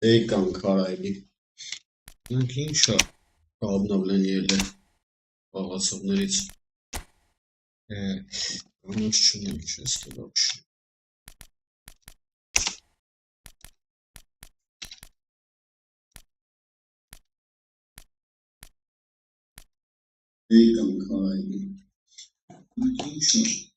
Ey kanka haraylı. Sanki abla yerle. Ağası neresi? Evet. Onun için demişiz ki bak şu. Ey kanka haraylı. Sanki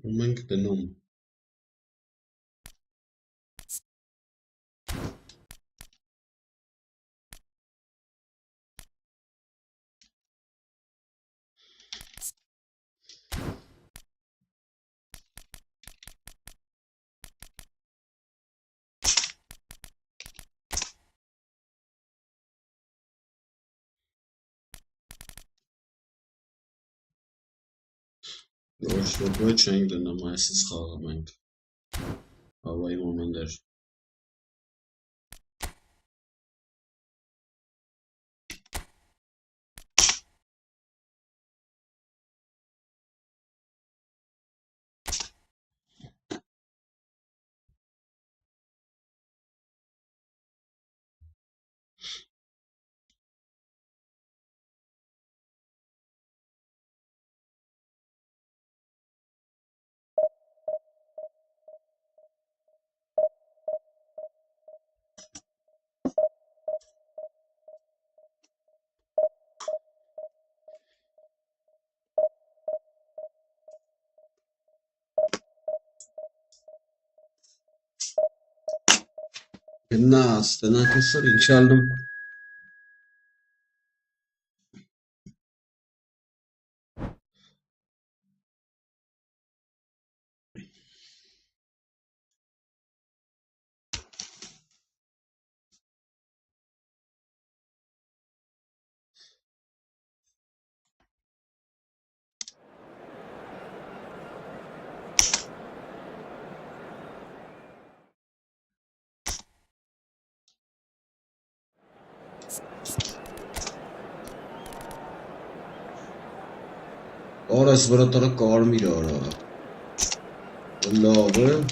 Moment genommen. Już wyciągnę na moje schowek. Havayı momenter. الناس تنافسوا إن شاء الله. Ora sfruttare cormi loro. Love.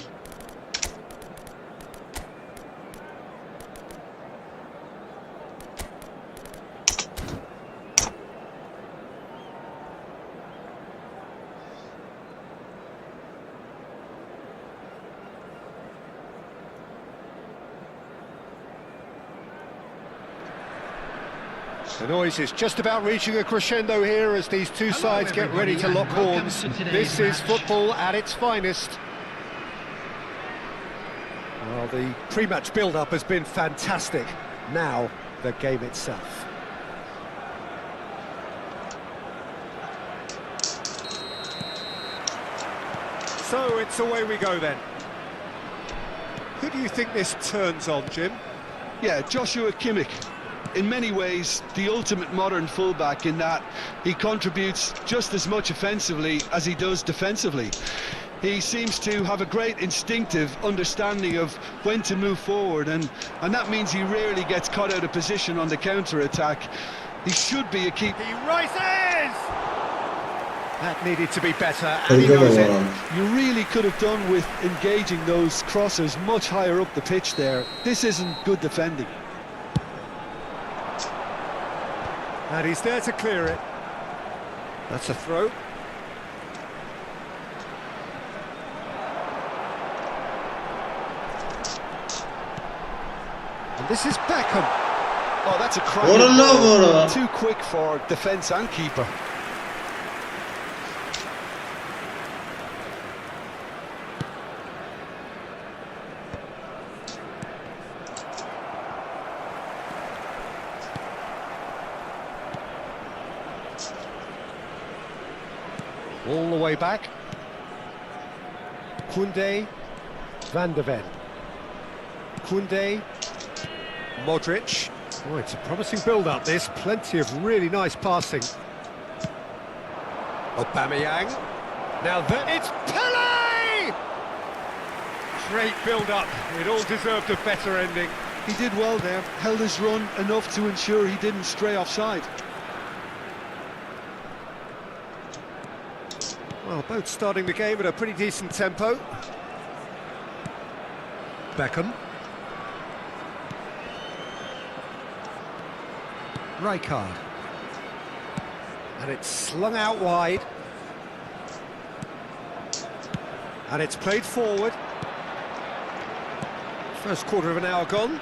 The noise is just about reaching a crescendo here as these two sides get ready to lock horns. This is football at its finest. Well, the pre-match build-up has been fantastic. Now, the game itself. So, it's away we go then. Who do you think this turns on, Jim? Yeah, Joshua Kimmich. in many ways, the ultimate modern fullback in that he contributes just as much offensively as he does defensively. He seems to have a great instinctive understanding of when to move forward, and that means he rarely gets caught out of position on the counter-attack. He should be a keeper. He rises! That needed to be better, and he knows it. You really could have done with engaging those crosses much higher up the pitch there. This isn't good defending. And he's there to clear it. That's a throw. And this is Beckham. Oh, that's a cracking ball. Too quick for defence and keeper. All the way back. Koundé, Van de Ven. Koundé, Modric. Oh, it's a promising build-up, this. Plenty of really nice passing. Aubameyang. Now it's Pele! Great build-up. It all deserved a better ending. He did well there, held his run enough to ensure he didn't stray offside. Well, both starting the game at a pretty decent tempo. Beckham. Rijkaard. And it's slung out wide. And it's played forward. First quarter of an hour gone.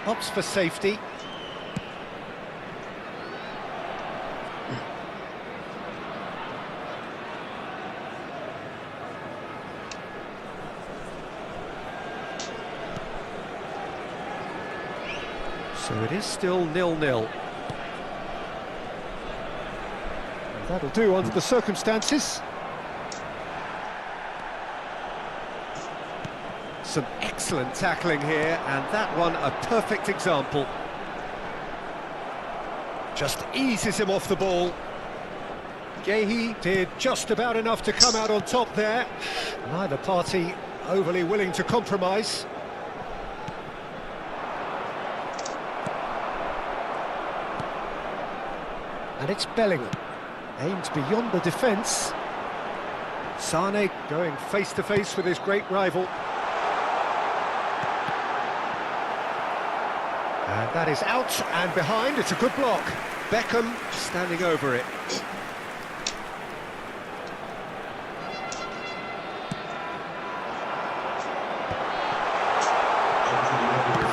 Opts for safety. So it is still 0-0. That'll do under the circumstances. Some excellent tackling here, and that one a perfect example. Just eases him off the ball. Guéhi did just about enough to come out on top there. Neither party overly willing to compromise. And it's Bellingham, aimed beyond the defence. Sane going face-to-face with his great rival. And that is out and behind, it's a good block. Beckham standing over it.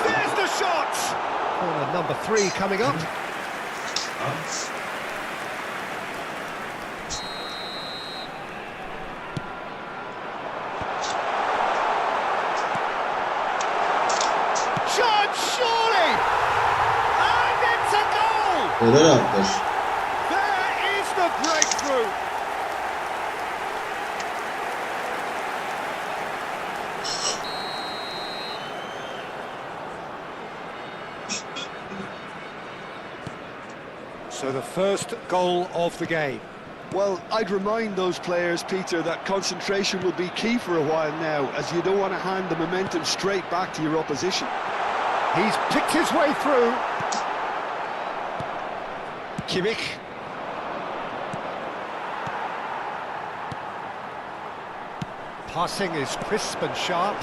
There's the shot! Corner number 3 coming up. Surely! And it's a goal! There is the breakthrough! So the first goal of the game. Well, I'd remind those players, Peter, that concentration will be key for a while now, as you don't want to hand the momentum straight back to your opposition. He's picked his way through. Kimmich. Passing is crisp and sharp.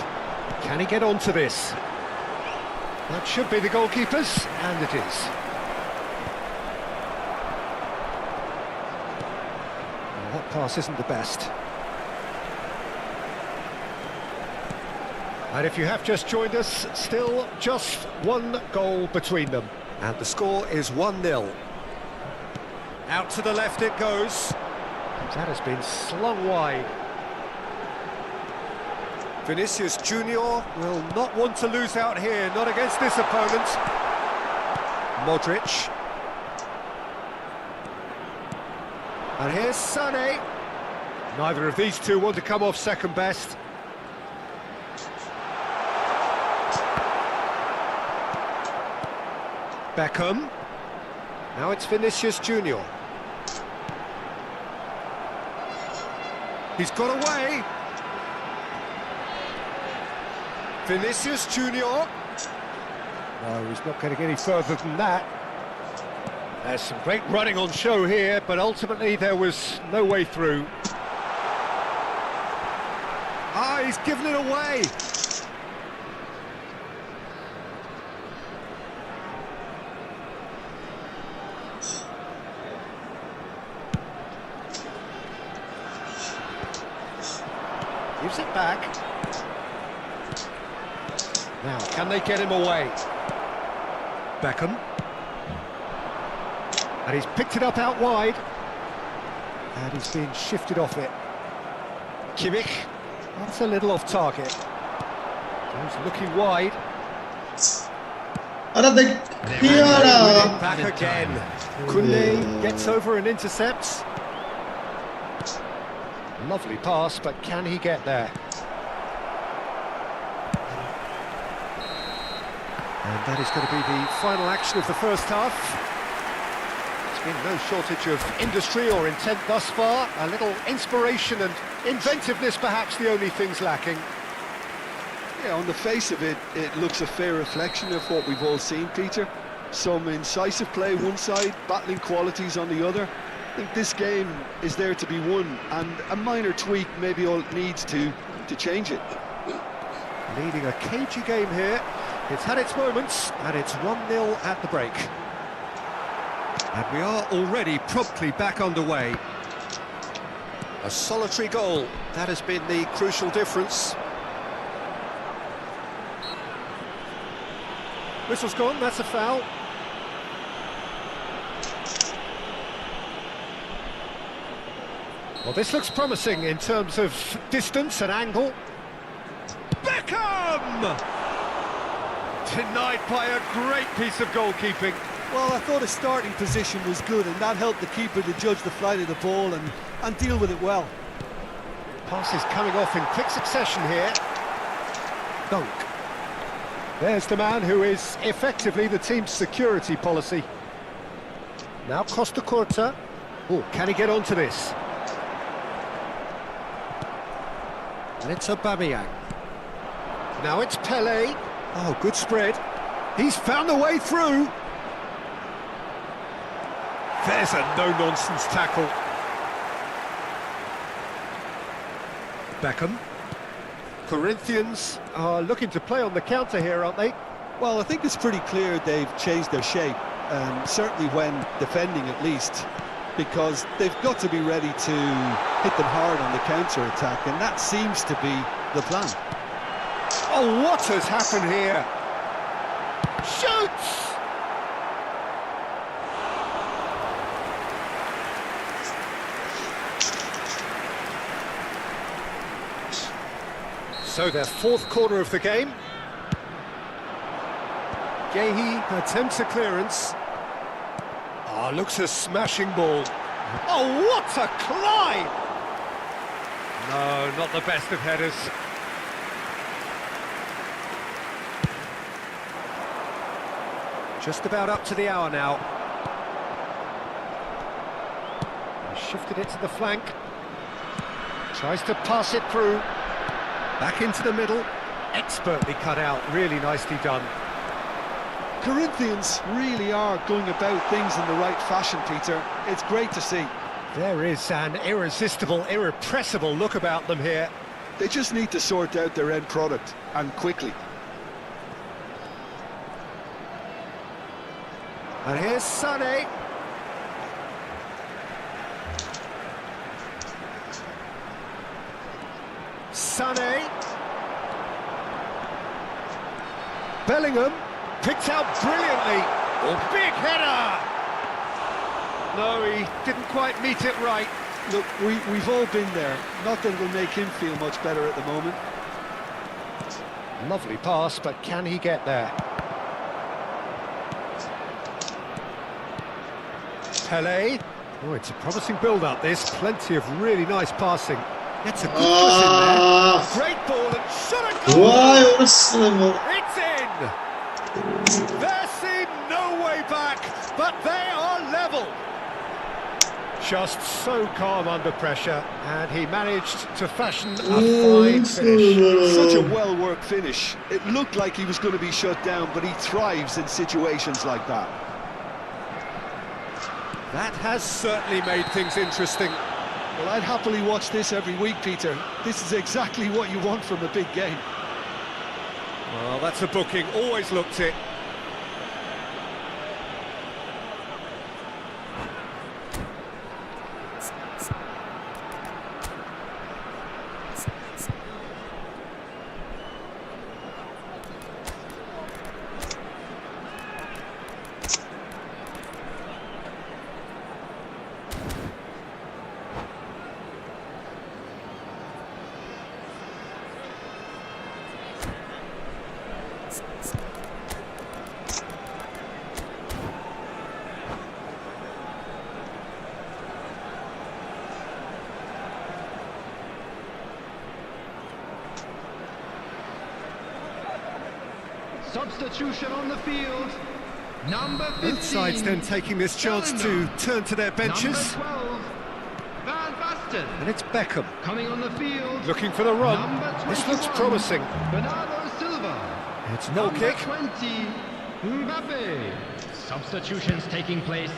Can he get onto this? That should be the goalkeeper's, and it is. Well, that pass isn't the best. And if you have just joined us, still just one goal between them. And the score is 1-0. Out to the left it goes. That has been slung wide. Vinicius Junior will not want to lose out here, not against this opponent. Modric. And here's Sane. Neither of these two want to come off second best. Beckham. Now it's Vinicius Junior. He's got away. Vinicius Junior. No, he's not going to get any further than that. There's some great running on show here, but ultimately there was no way through. Ah, he's given it away. Gives it back. Now, can they get him away? Beckham. And he's picked it up out wide. And he's being shifted off it. Kimmich. That's a little off target. He's looking wide. Back again. Kunde gets over and intercepts. Lovely pass, but can he get there? And that is going to be the final action of the first half. There's been no shortage of industry or intent thus far. A little inspiration and inventiveness, perhaps the only things lacking. Yeah, on the face of it, it looks a fair reflection of what we've all seen, Peter. Some incisive play one side, battling qualities on the other. I think this game is there to be won, and a minor tweak maybe all it needs to change it. Leading a cagey game here. It's had its moments, and it's 1-0 at the break. And we are already promptly back underway. A solitary goal, that has been the crucial difference. Whistle's gone, that's a foul. Well, this looks promising in terms of distance and angle. Beckham! Denied by a great piece of goalkeeping. Well, I thought his starting position was good, and that helped the keeper to judge the flight of the ball and deal with it well. Passes coming off in quick succession here. Dunk. There's the man who is effectively the team's security policy. Now Costa Curta. Oh, can he get onto this? And it's Aubameyang. Now it's Pelé. Oh, good spread. He's found a way through. There's a no-nonsense tackle. Beckham. Corinthians are looking to play on the counter here, aren't they? Well, I think it's pretty clear they've changed their shape, certainly when defending at least, because they've got to be ready to hit them hard on the counter-attack, and that seems to be the plan. Oh, what has happened here? Shoots! So their fourth quarter of the game. Gehi attempts a clearance. Ah, looks a smashing ball. Oh, what a climb! No, not the best of headers. Just about up to the hour now. He shifted it to the flank. Tries to pass it through. Back into the middle. Expertly cut out. Really nicely done. Corinthians really are going about things in the right fashion, Peter. It's great to see. There is an irresistible, irrepressible look about them here. They just need to sort out their end product, and quickly. And here's Sané. Sané. Bellingham picked out brilliantly. Oh, big header! No, he didn't quite meet it right. Look, we've all been there. Not that it'll make him feel much better at the moment. Lovely pass, but can he get there? Pelé. Oh, it's a promising build-up, this. Plenty of really nice passing. Gets a good cross in there. Great ball and shot a goal! Vay orası mı? It's in! There seemed no way back. Just so calm under pressure, and he managed to fashion a fine Let's finish. go. Such a well-worked finish. It looked like he was going to be shut down, but he thrives in situations like that. That has certainly made things interesting. Well, I'd happily watch this every week, Peter. This is exactly what you want from a big game. Well, that's a booking, always looked it. Substitution on the field. Number 15. Both sides then taking this chance to turn to their benches. Number 12. Van Basten. And it's Beckham Coming on the field. looking for the run. Number This looks 21. promising. Bernardo Silva. It's no Number kick. 20. Mbappe. Substitutions taking place.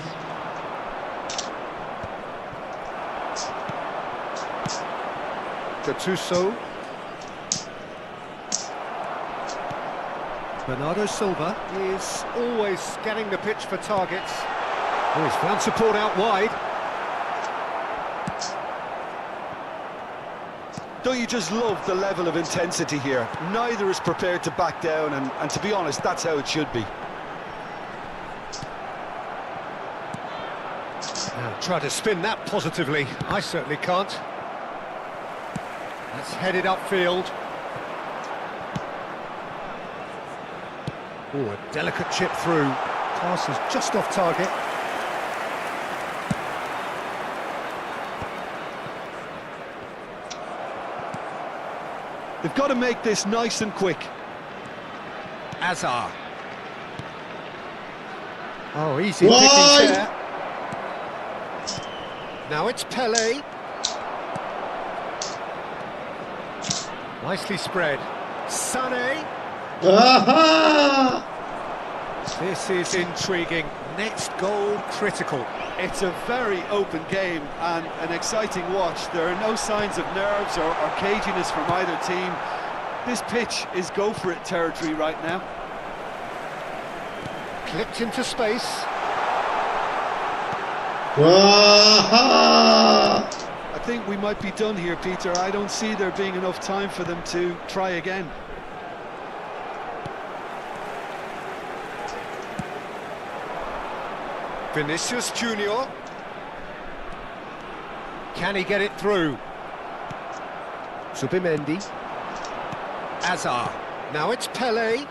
Gattuso. Bernardo Silva is always scanning the pitch for targets. Oh, he's found support out wide. Don't you just love the level of intensity here? Neither is prepared to back down, and to be honest, that's how it should be. Now, try to spin that positively. I certainly can't. That's headed upfield. Oh, a delicate chip through. Pass is just off target. They've got to make this nice and quick. Azar. Oh, easy Wide. pickings there. Now it's Pele. Nicely spread. Sané. Aha! This is intriguing. Next goal critical. It's a very open game and an exciting watch. There are no signs of nerves or caginess from either team. This pitch is go-for-it territory right now. Clipped into space. Aha! I think we might be done here, Peter. I don't see there being enough time for them to try again. Vinicius Junior. Can he get it through? Subimendi. Azar. Now it's Pele.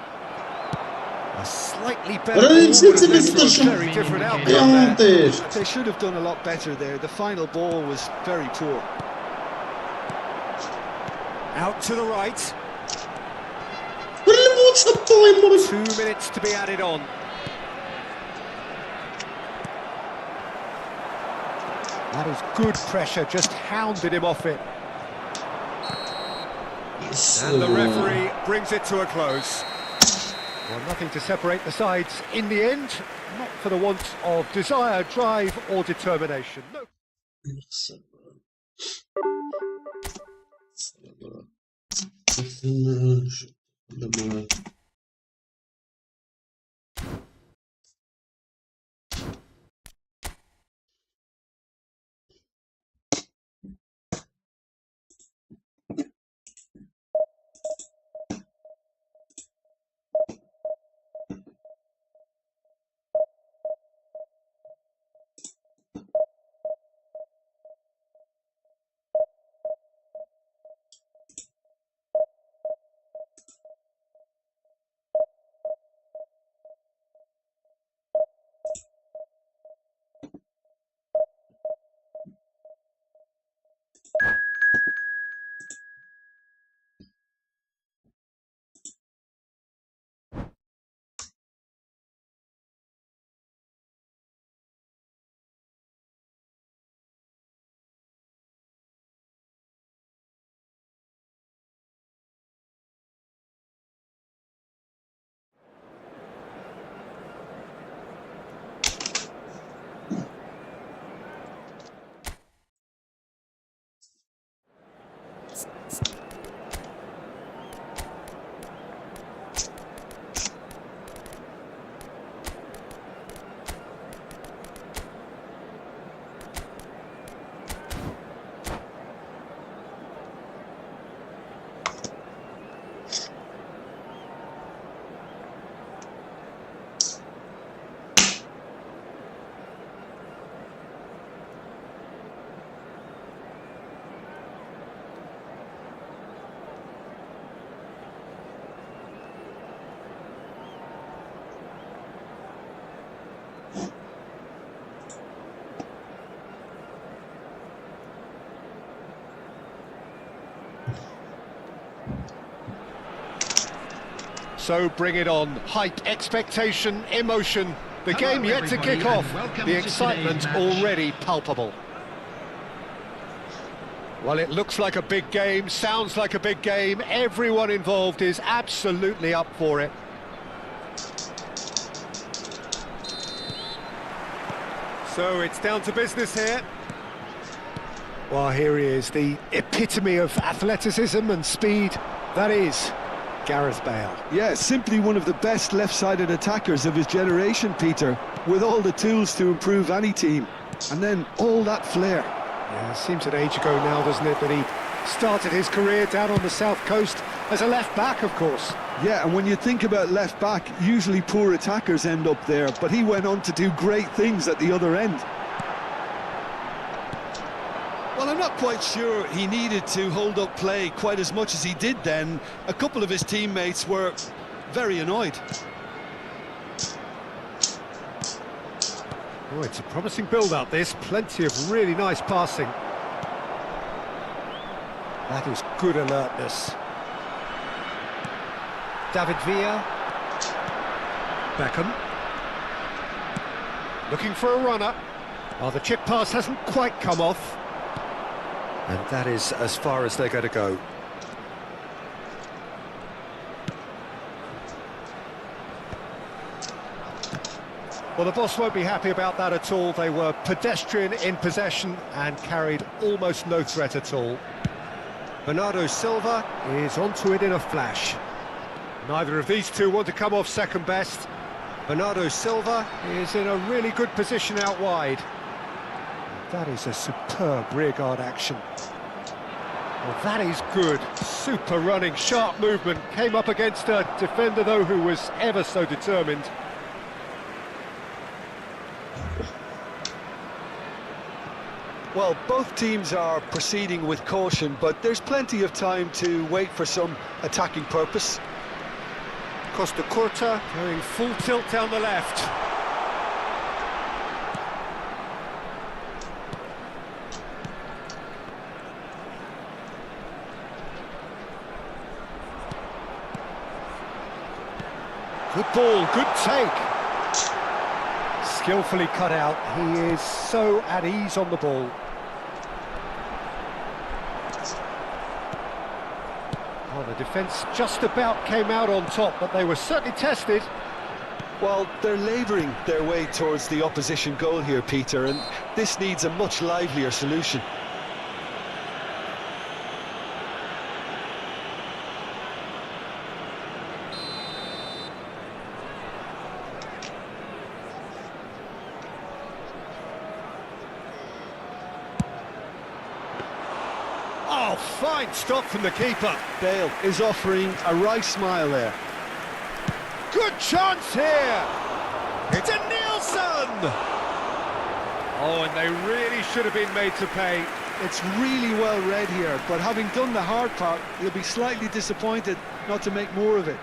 A slightly better Ale ball nic would have nie led to a wystarczy. very different outcome there. Piąty! They should have done a lot better there. The final ball was very poor. Out to the right. What's the time? 2 minutes to be added on. That is good pressure, just hounded him off it. And the referee brings it to a close. Well, nothing to separate the sides in the end, not for the want of desire, drive or determination. No. Dobra. So bring it on. Hype, expectation, emotion. The Hello, game yet to everybody, kick off. and welcome The to excitement today's match. already palpable. Well, it looks like a big game, sounds like a big game. Everyone involved is absolutely up for it. So it's down to business here. Well, here he is, the epitome of athleticism and speed. That is Gareth Bale. Yeah, simply one of the best left-sided attackers of his generation, Peter, with all the tools to improve any team. And then all that flair. Yeah, seems an age ago now, doesn't it, that he started his career down on the south coast as a left-back, of course. Yeah, and when you think about left-back, usually poor attackers end up there, but he went on to do great things at the other end. Well, I'm not quite sure he needed to hold up play quite as much as he did then. A couple of his teammates were very annoyed. Oh, it's a promising build-up, this. Plenty of really nice passing. That is good alertness. David Villa. Beckham. Looking for a runner. Oh, the chip pass hasn't quite come off. And that is as far as they're going to go. Well, the boss won't be happy about that at all. They were pedestrian in possession and carried almost no threat at all. Bernardo Silva is onto it in a flash. Neither of these two want to come off second best. Bernardo Silva is in a really good position out wide. That is a superb rearguard action. Well, that is good. Super running, sharp movement. Came up against a defender, though, who was ever so determined. Well, both teams are proceeding with caution, but there's plenty of time to wait for some attacking purpose. Costa Curta going full tilt down the left. Good ball, good take. Skillfully cut out. He is so at ease on the ball. Oh, the defence just about came out on top, but they were certainly tested. Well, they're labouring their way towards the opposition goal here, Peter, and this needs a much livelier solution. Oh, fine stop from the keeper. Bale is offering a right smile there. Good chance here. It's a Nielsen. Oh, and they really should have been made to pay. It's really well read here, but having done the hard part, you'll be slightly disappointed not to make more of it.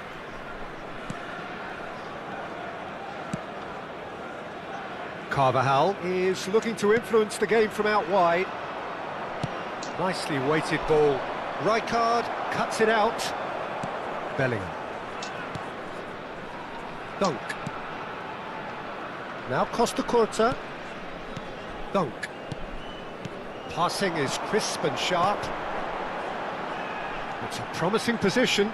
Carvajal is looking to influence the game from out wide. Nicely weighted ball. Rijkaard cuts it out. Bellingham. Dunk. Now Costa Curta. Dunk. Passing is crisp and sharp. It's a promising position.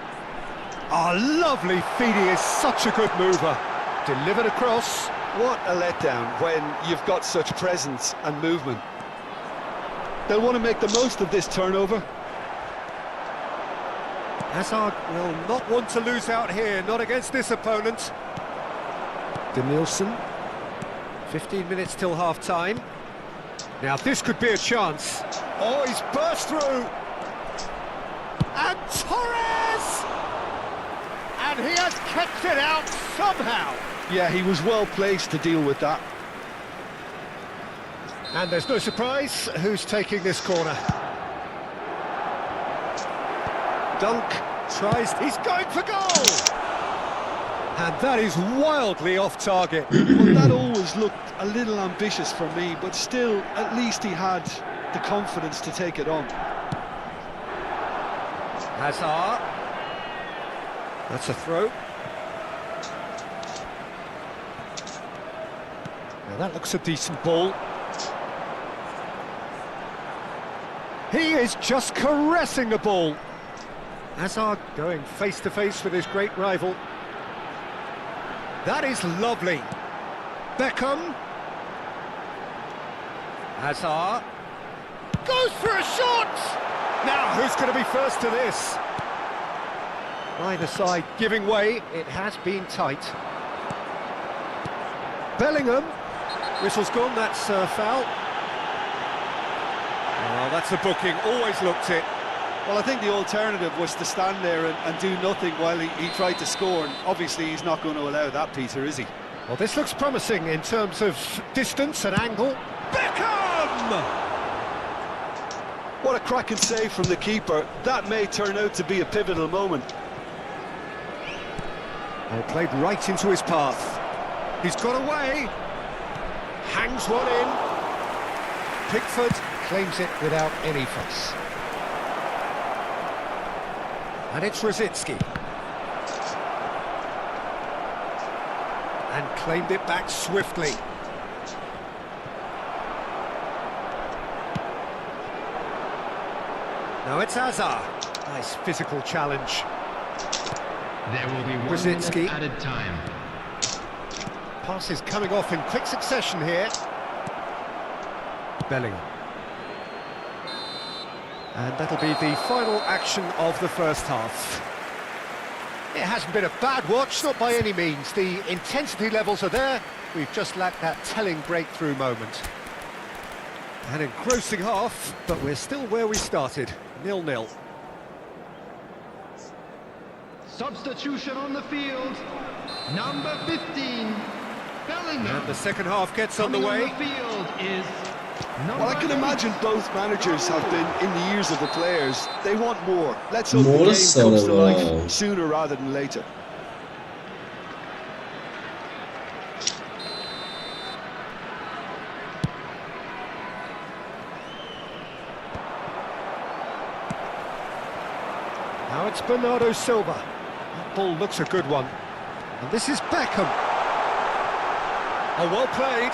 Ah, lovely feed. He is such a good mover. Delivered across. What a letdown when you've got such presence and movement. They'll want to make the most of this turnover. Hazard will not want to lose out here, not against this opponent. De Nielsen. 15 minutes till half-time. Now this could be a chance. Oh, he's burst through. And Torres! And he has kept it out somehow. Yeah, he was well placed to deal with that. And there's no surprise who's taking this corner. Dunk tries, he's going for goal! And that is wildly off target. Well, that always looked a little ambitious for me, but still, at least he had the confidence to take it on. Hazard. That's a throw. Now that looks a decent ball. He is just caressing the ball. Hazard going face to face with his great rival. That is lovely. Beckham. Hazard. Goes for a shot! Now, who's going to be first to this? Either side giving way. It has been tight. Bellingham. Whistle's gone, that's a foul. Oh, that's a booking, always looked it. Well, I think the alternative was to stand there and do nothing while he tried to score, and obviously he's not going to allow that, Peter, is he? Well, this looks promising in terms of distance and angle. Beckham! What a cracking save from the keeper. That may turn out to be a pivotal moment. And played right into his path. He's got away. Hangs one in. Pickford claims it without any fuss. And it's Rosicky. And claimed it back swiftly. Now it's Hazard. Nice physical challenge. There will be 1 Rosicky. minute added time. Passes coming off in quick succession here. Bellingham. And that'll be the final action of the first half. It hasn't been a bad watch, not by any means. The intensity levels are there. We've just lacked that telling breakthrough moment. An engrossing half, but we're still where we started, 0-0. Substitution on the field. Number 15, Bellingham. And the second half gets on the Coming way. on the field is Well, I can imagine both managers have been in the ears of the players. They want more. Let's hope the More game so, comes to life wow. sooner rather than later. Now it's Bernardo Silva. That ball looks a good one. And this is Beckham. Oh, well played.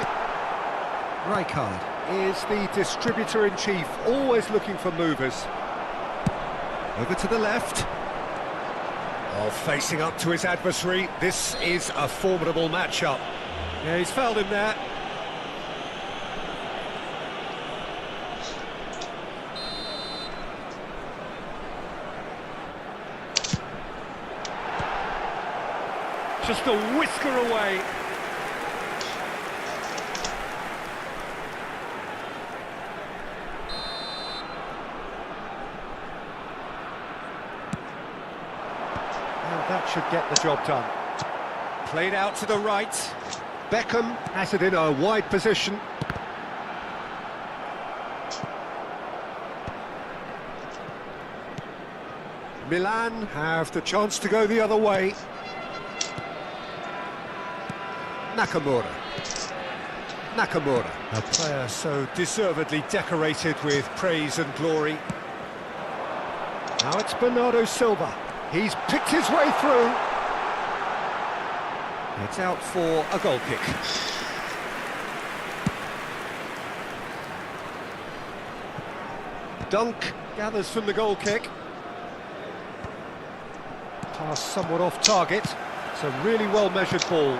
Rijkaard is the distributor-in-chief, always looking for movers. Over to the left. Oh, facing up to his adversary. This is a formidable matchup. Yeah, he's fouled him there. Just a whisker away. And that should get the job done. Played out to the right. Beckham has it in a wide position. Milan have the chance to go the other way. Nakamura, a player so deservedly decorated with praise and glory. Now it's Bernardo Silva. He's picked his way through. It's out for a goal kick. Dunk gathers from the goal kick. Pass somewhat off target. It's a really well-measured ball.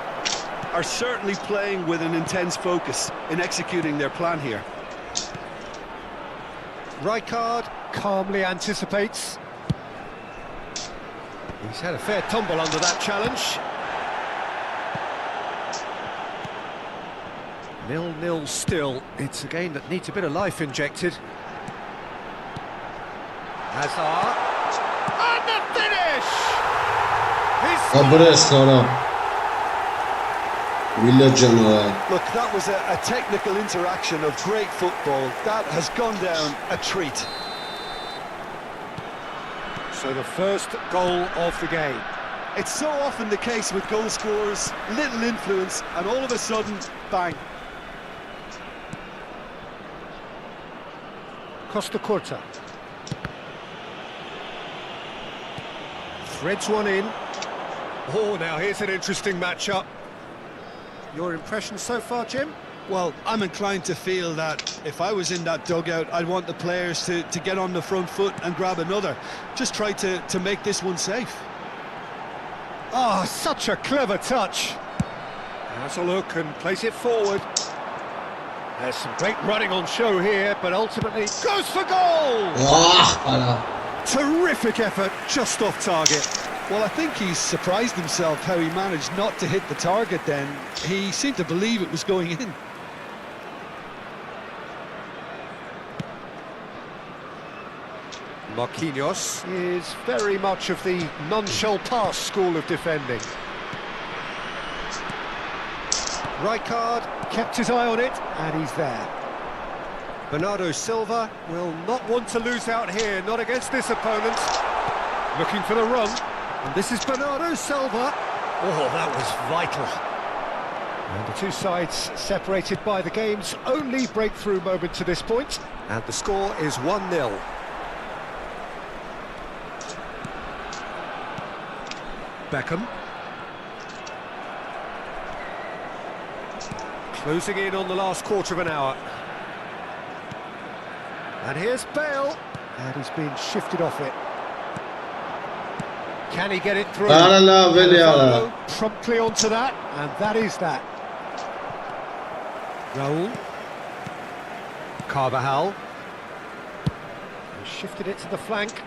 Are certainly playing with an intense focus in executing their plan here. Rijkaard calmly anticipates. He's had a fair tumble under that challenge. 0-0 still. It's a game that needs a bit of life injected. Hazard. And the finish! Dobre solo. Villa canavar. Look, that was a technical interaction of great football. That has gone down a treat. So the first goal of the game. It's so often the case with goal scorers, little influence, and all of a sudden, bang. Costa Curta. Threads one in. Oh, now here's an interesting matchup. Your impression so far, Jim? Well, I'm inclined to feel that if I was in that dugout, I'd want the players to get on the front foot and grab another. Just try to make this one safe. Oh, such a clever touch. Has a look and plays it forward. There's some great running on show here, but ultimately goes for goal! Ah, voilà. Terrific effort, just off target. Well, I think he's surprised himself how he managed not to hit the target then. He seemed to believe it was going in. Marquinhos is very much of the none-shall-pass school of defending. Rijkaard kept his eye on it, and he's there. Bernardo Silva will not want to lose out here, not against this opponent. Looking for the run, and this is Bernardo Silva. Oh, that was vital. And the two sides separated by the game's only breakthrough moment to this point, and the score is 1-0. Beckham. Closing in on the last quarter of an hour. And here's Bale. And he's been shifted off it. Can he get it through? Voilà, Promptly onto that, and that is that. Raul. Carvajal. And shifted it to the flank.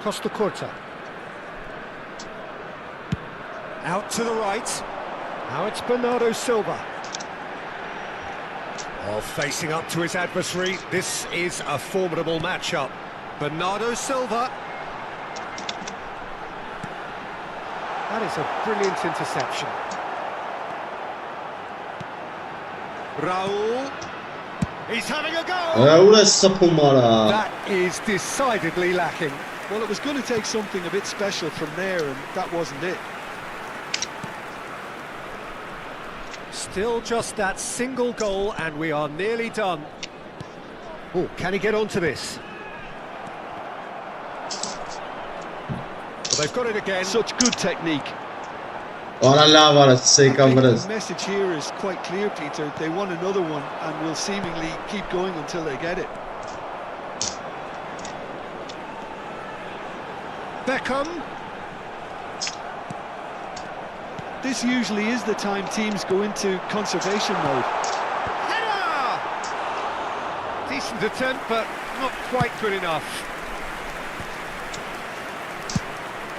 Costa Curta. Out to the right. Now it's Bernardo Silva. Oh, facing up to his adversary. This is a formidable matchup. Bernardo Silva. That is a brilliant interception. Raul. He's having a go. That is decidedly lacking. Well, it was going to take something a bit special from there, and that wasn't it. Still just that single goal, and we are nearly done. Oh, can he get onto this? Well, they've got it again. Such good technique. Voilà, I sei think que the message here is quite clear, Peter. They want another one and will seemingly keep going until they get it. Beckham. This usually is the time teams go into conservation mode. Header! Decent attempt, but not quite good enough.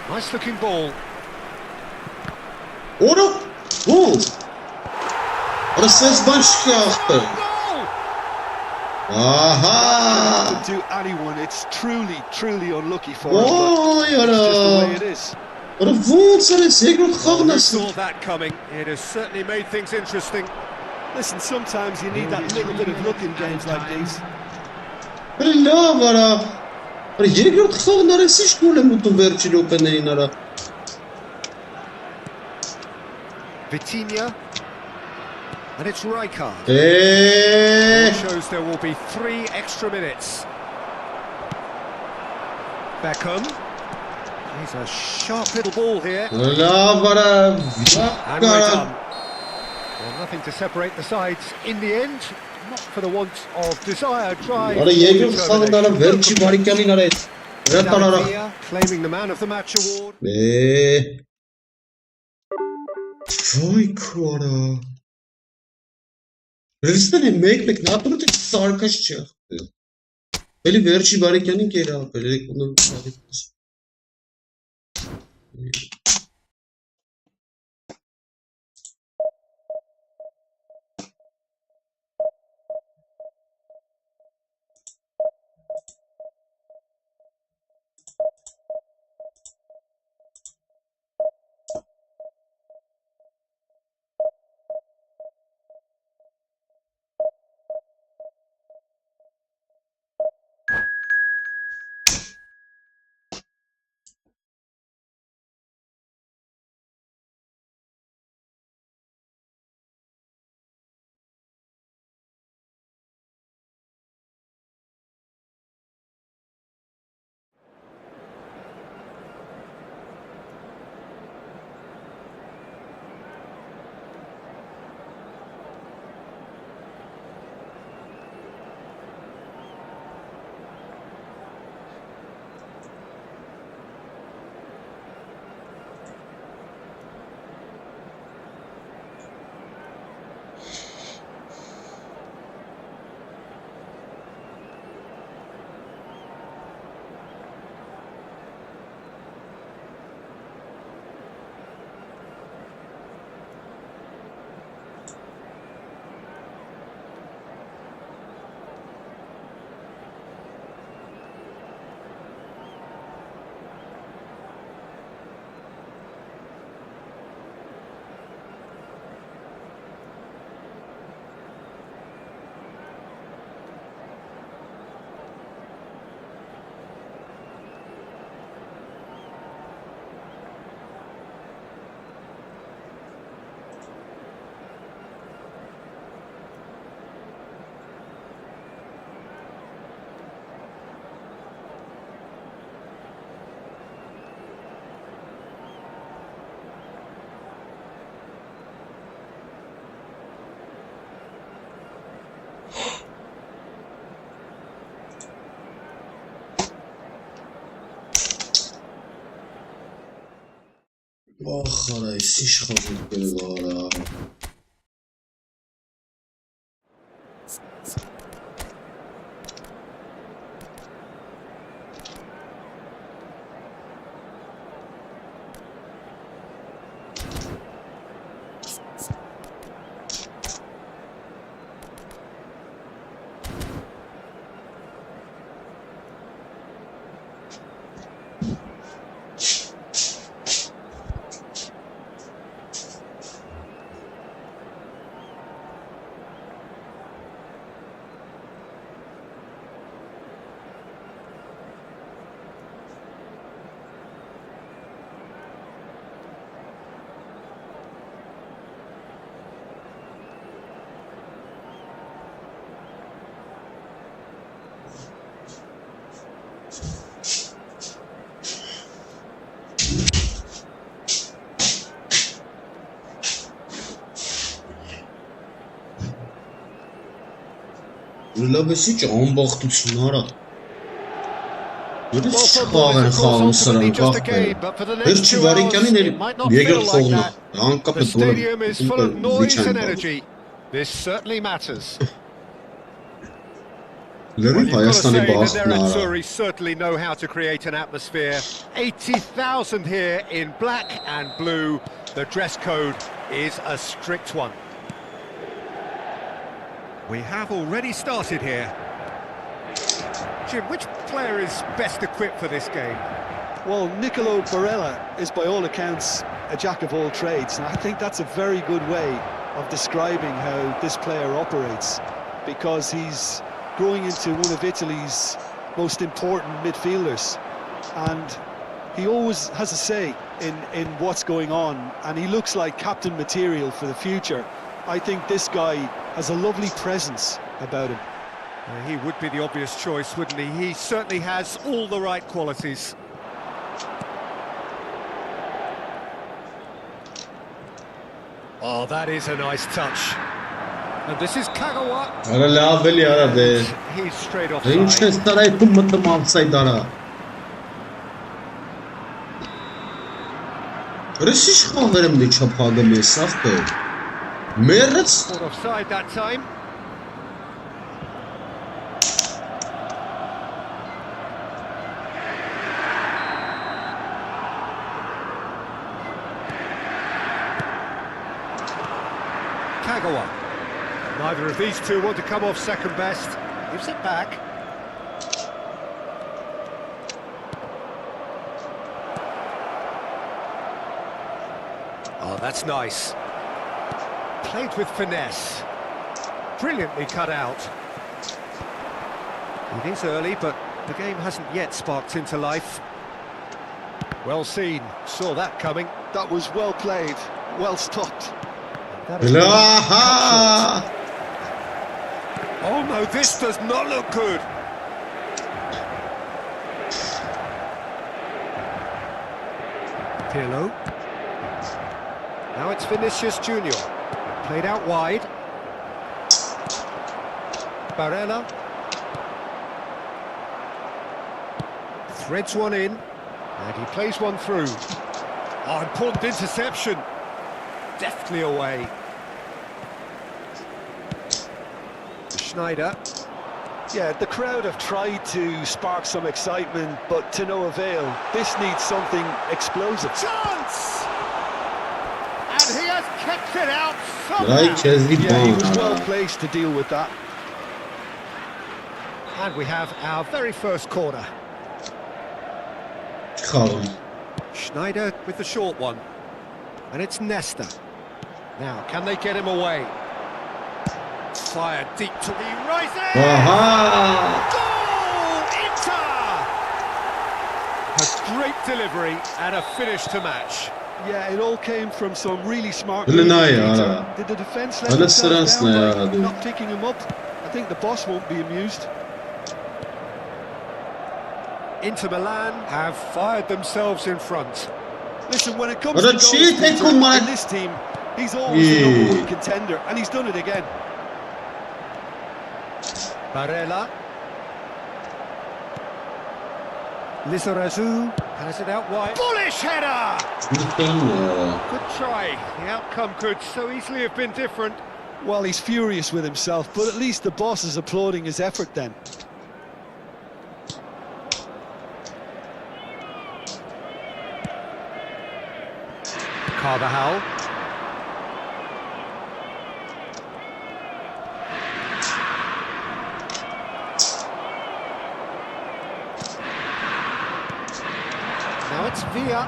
Nice looking ball. Ora, gol. Ora ses başka. Goal! Aha. To anyone, it's truly unlucky for them. Oy, But it's just the way ora. it is. Ora voelt ze het zeker nog Well, who gaan. saw that coming? It has certainly made things interesting. Listen, sometimes you need that little bit of luck in games like these. Ora, ora երկրորդ խաղը նարեցի շկուլ եմ ուտում վերջի րոպեներին արա։ Vitinha. And it's Rijkaard. Shows there will be 3 extra minutes. Beckham. He's a sharp little ball here. Լավ արա։ And we're done. Well, nothing to separate the sides in the end. Not for the want of desire, drive. Ora երկրորդ խաղը դարա վերջի բարիկյանին արեց։ Հրատան արա։ David claiming the man of the match award. Ոյ քորա։ Ռստանը մեկ նատուրը սարկաշ չի։ Էլի վերջի բարիկյանին կերա, էլի կունը։ آخرای سیش خواهد بگارا Լավեսիչ ամբախտությունները Դուրս չխաղեն խաղում սրանք Վերջի վարեկյանին երկրորդ խողնա Անկապ է գոլը This certainly matters. Լրիվ Հայաստանի բախտն արա Certainly know how to create an atmosphere. 80,000 here in black and blue. The dress code is a strict one. We have already started here. Jim, which player is best equipped for this game? Well, Nicolo Barella is by all accounts a jack of all trades, and I think that's a very good way of describing how this player operates, because he's growing into one of Italy's most important midfielders, and he always has a say in what's going on, and he looks like captain material for the future. I think this guy has a lovely presence about him. He would be the obvious choice, wouldn't he? He certainly has all the right qualities. Oh, that is a nice touch. And this is Kagawa. Արա լավ էլի արա դե He's straight off. Ինչ ես տարայքում մտնում outside արա Ռեսիշ խաղերեմ դե չապագում ես ախպե Մերեց Offside that time. Kagawa. Neither of these two want to come off second best. Gives it back. Oh, that's nice. Played with finesse. Brilliantly cut out. It is early, but the game hasn't yet sparked into life. Well seen. Saw that coming. That was well played, well stopped. Լահա Oh no, this does not look good. Pirlo. Now it's Vinicius Junior. Played out wide. Barella. Threads one in. And he plays one through. Oh, important interception. Deftly away. Schneider. Yeah, the crowd have tried to spark some excitement, but to no avail. This needs something explosive. Chance! And he has kept it out Դրայ somehow. քեզի Yeah, he բան was well արա placed to deal with that. And we have our very first corner. Խաղում Schneider with the short one. And it's Nesta. Now, can they get him away? Fired deep to the right end. Ահա Goal! Inter! A great delivery and a finish to match. Yeah, it all came from some really smart Really moves, nice, Peter. yeah. Did the defence Well, let let's themselves sit down down, by yeah. not picking him up? I think the boss won't be amused. Inter Milan have fired themselves in front. Listen, when it comes But to a goals, cheat, Peter, come on. in this team, he's always the Yeah. number one contender, and he's done it again. Lizarazu has it out wide. Bullish header! Cidden ya. Good try. The outcome could so easily have been different. Well, he's furious with himself, but at least the boss is applauding his effort then. Carvajal. Now it's Villa.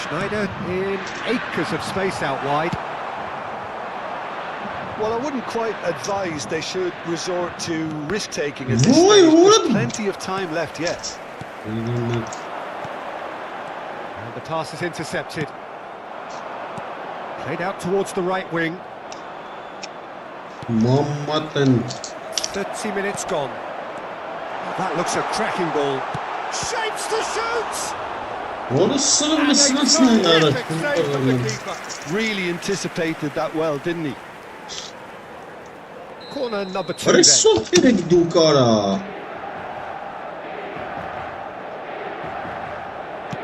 Schneider in acres of space out wide. Well, I wouldn't quite advise they should resort to risk-taking at this Boy, stage. There's what? plenty of time left yet. And the pass is intercepted. Played out towards the right wing. Muhammad'ın 30 minutes gone. Oh, that looks a cracking ball. Shapes to shoot! orası And nasıl a nasıl ya? terrific save from the keeper. Really anticipated that well, didn't he? Corner number 2 then. Adesso che Ducara.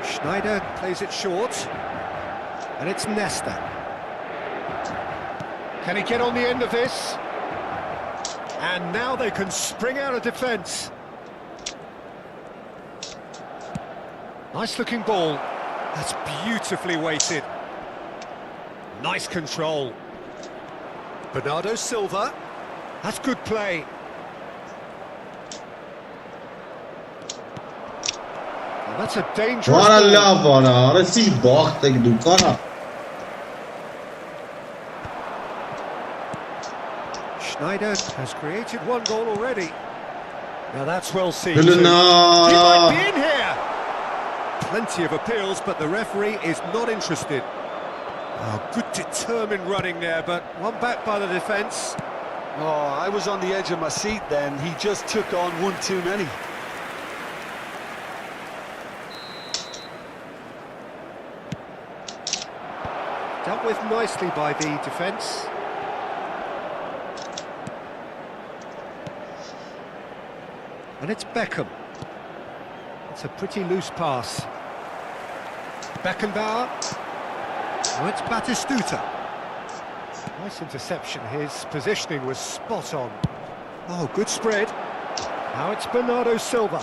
Schneider plays it short. And it's Nesta. Can he get on the end of this? And now they can spring out of defence. Nice looking ball. That's beautifully weighted. Nice control. Bernardo Silva. That's good play. And that's a dangerous Vara ball. la vara, arası bak tek Ducara. Schneider has created one goal already. Now that's well seen. Too. He might Hülüna. be in here. Plenty of appeals, but the referee is not interested. Oh, good determined running there, but one back by the defence. Oh, I was on the edge of my seat then. He just took on one too many. Dealt with nicely by the defence. And it's Beckham. It's a pretty loose pass. Beckenbauer. Now it's Batistuta. Nice interception. His positioning was spot on. Oh, good spread. Now it's Bernardo Silva.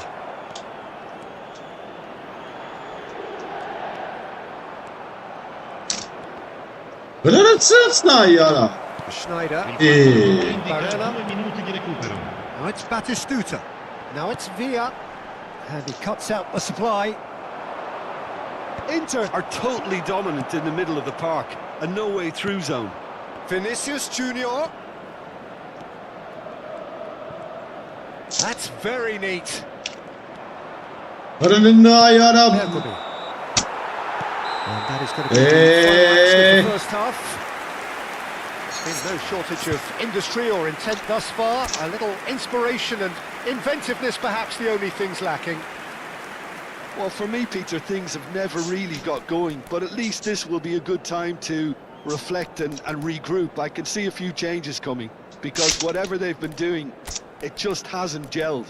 Valencia ya. Schneider. Barella. Now it's Batistuta. Now it's Villa. And he cuts out the supply. Inter are totally dominant in the middle of the park. A no-way through zone. Vinicius Junior. That's very neat. Hülüna ya Rab. Bergamy. And that is going to be the final action of the first half. There's been no shortage of industry or intent thus far. A little inspiration and inventiveness perhaps the only things lacking. Well, for me, Peter, things have never really got going, but at least this will be a good time to reflect and regroup. I can see a few changes coming, because whatever they've been doing, it just hasn't gelled.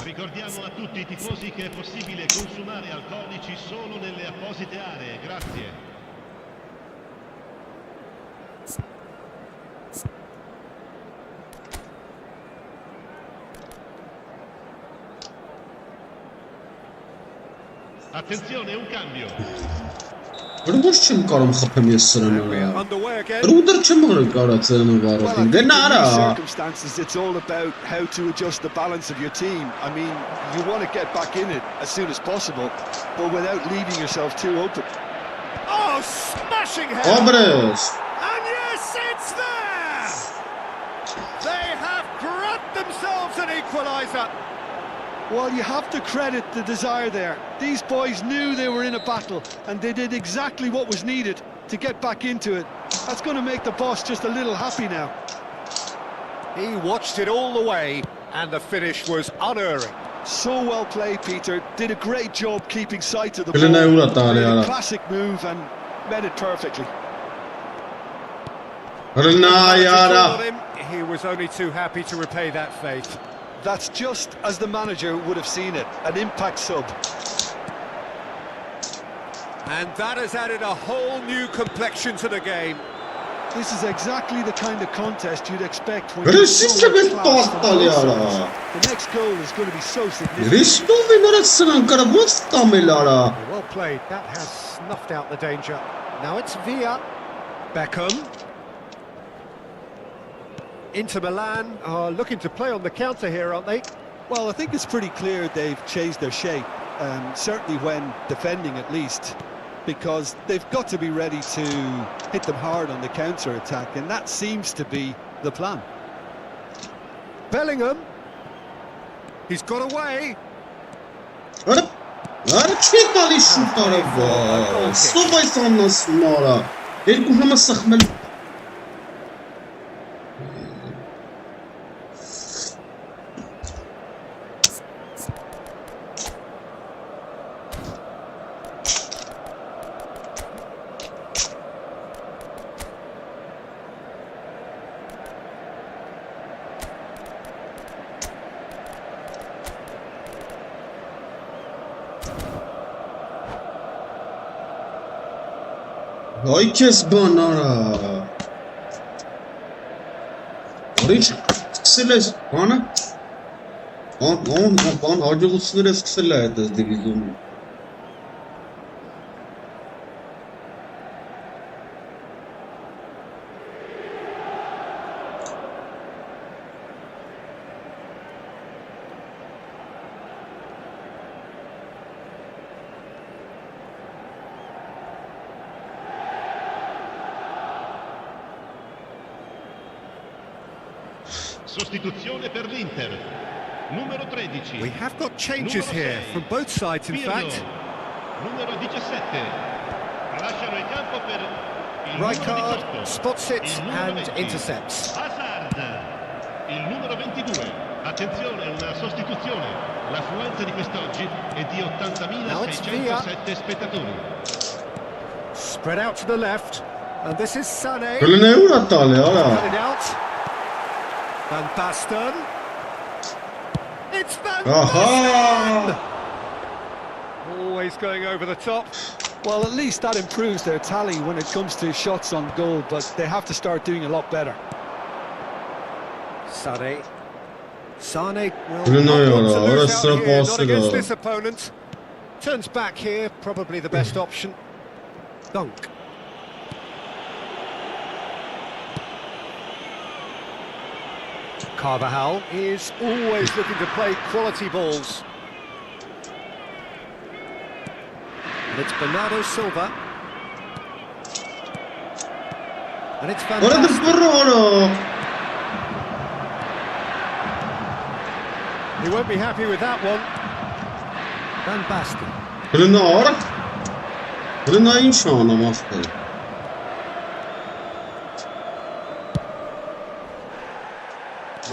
Ricordiamo a tutti i tifosi che è possibile consumare alcolici solo nelle apposite aree. Grazie. Attenzione, un cambio. Ruder czym korom chapem jest strony. We're underway again. Ruder czym kora ceny Well, I waro. think in these Genara. circumstances, it's all about how to adjust the balance of your team. I mean, you want to get back in it as soon as possible, but without leaving yourself too open. Oh, smashing head! Obrys. And yes, it's there! They have grabbed themselves an equaliser. Well, you have to credit the desire there. These boys knew they were in a battle, and they did exactly what was needed to get back into it. That's going to make the boss just a little happy now. He watched it all the way, and the finish was unerring. So well played, Peter. Did a great job keeping sight of the Eline ball. uğrattı hala Made ya. a classic move and met it perfectly. Eline ayağına. Told him he was only too happy to repay that faith. That's just as the manager would have seen it. An impact sub. And that has added a whole new complexion to the game. This is exactly the kind of contest you'd expect when Böyle you're sizce so bir class from pastal both ya. sides. The next goal is going to be so significant. Ristovi narasının karabustamılara. Well played, that has snuffed out the danger. Now it's Villa. Beckham. Inter Milan are looking to play on the counter here, aren't they? Well, I think it's pretty clear they've changed their shape, certainly when defending at least, because they've got to be ready to hit them hard on the counter-attack, and that seems to be the plan. Bellingham. He's got away. Čitali šutare va. Slobaj sam na smora. Jer kuhama sahmel. Ay kes banara. Orange kısırles bana. On harcı kısırles kısırlaydı divizyonu. Sostituzione per l'Inter. Numero 13. We have got changes here from both sides, in fact. Numero 17. Lasciano il campo per il Rijkaard numero 18. spots it Il numero and 20. intercepts. Hazard. Il numero 22. Attenzione, una sostituzione. L'affluenza di quest'oggi è di Now it's Villa. 80.607 spettatori. Spread out to the left. And this is Sané. Eline uğrattı hala ya. Cutting out. Van Basten. It's Van Basten! Aha. Always going over the top. Well, at least that improves their tally when it comes to shots on goal, but they have to start doing a lot better. Sané. Sané will Eline not want to ayağına. lose Orası out here, not pası against da. this opponent. Turns back here, probably the best option. Dunk. Carvajal is always looking to play quality balls. And it's Bernardo Silva. And it's Van Orada Basten. bravo. He won't be happy with that one. Van Basten. Eline ağır. Eline ayın şu an namazdı.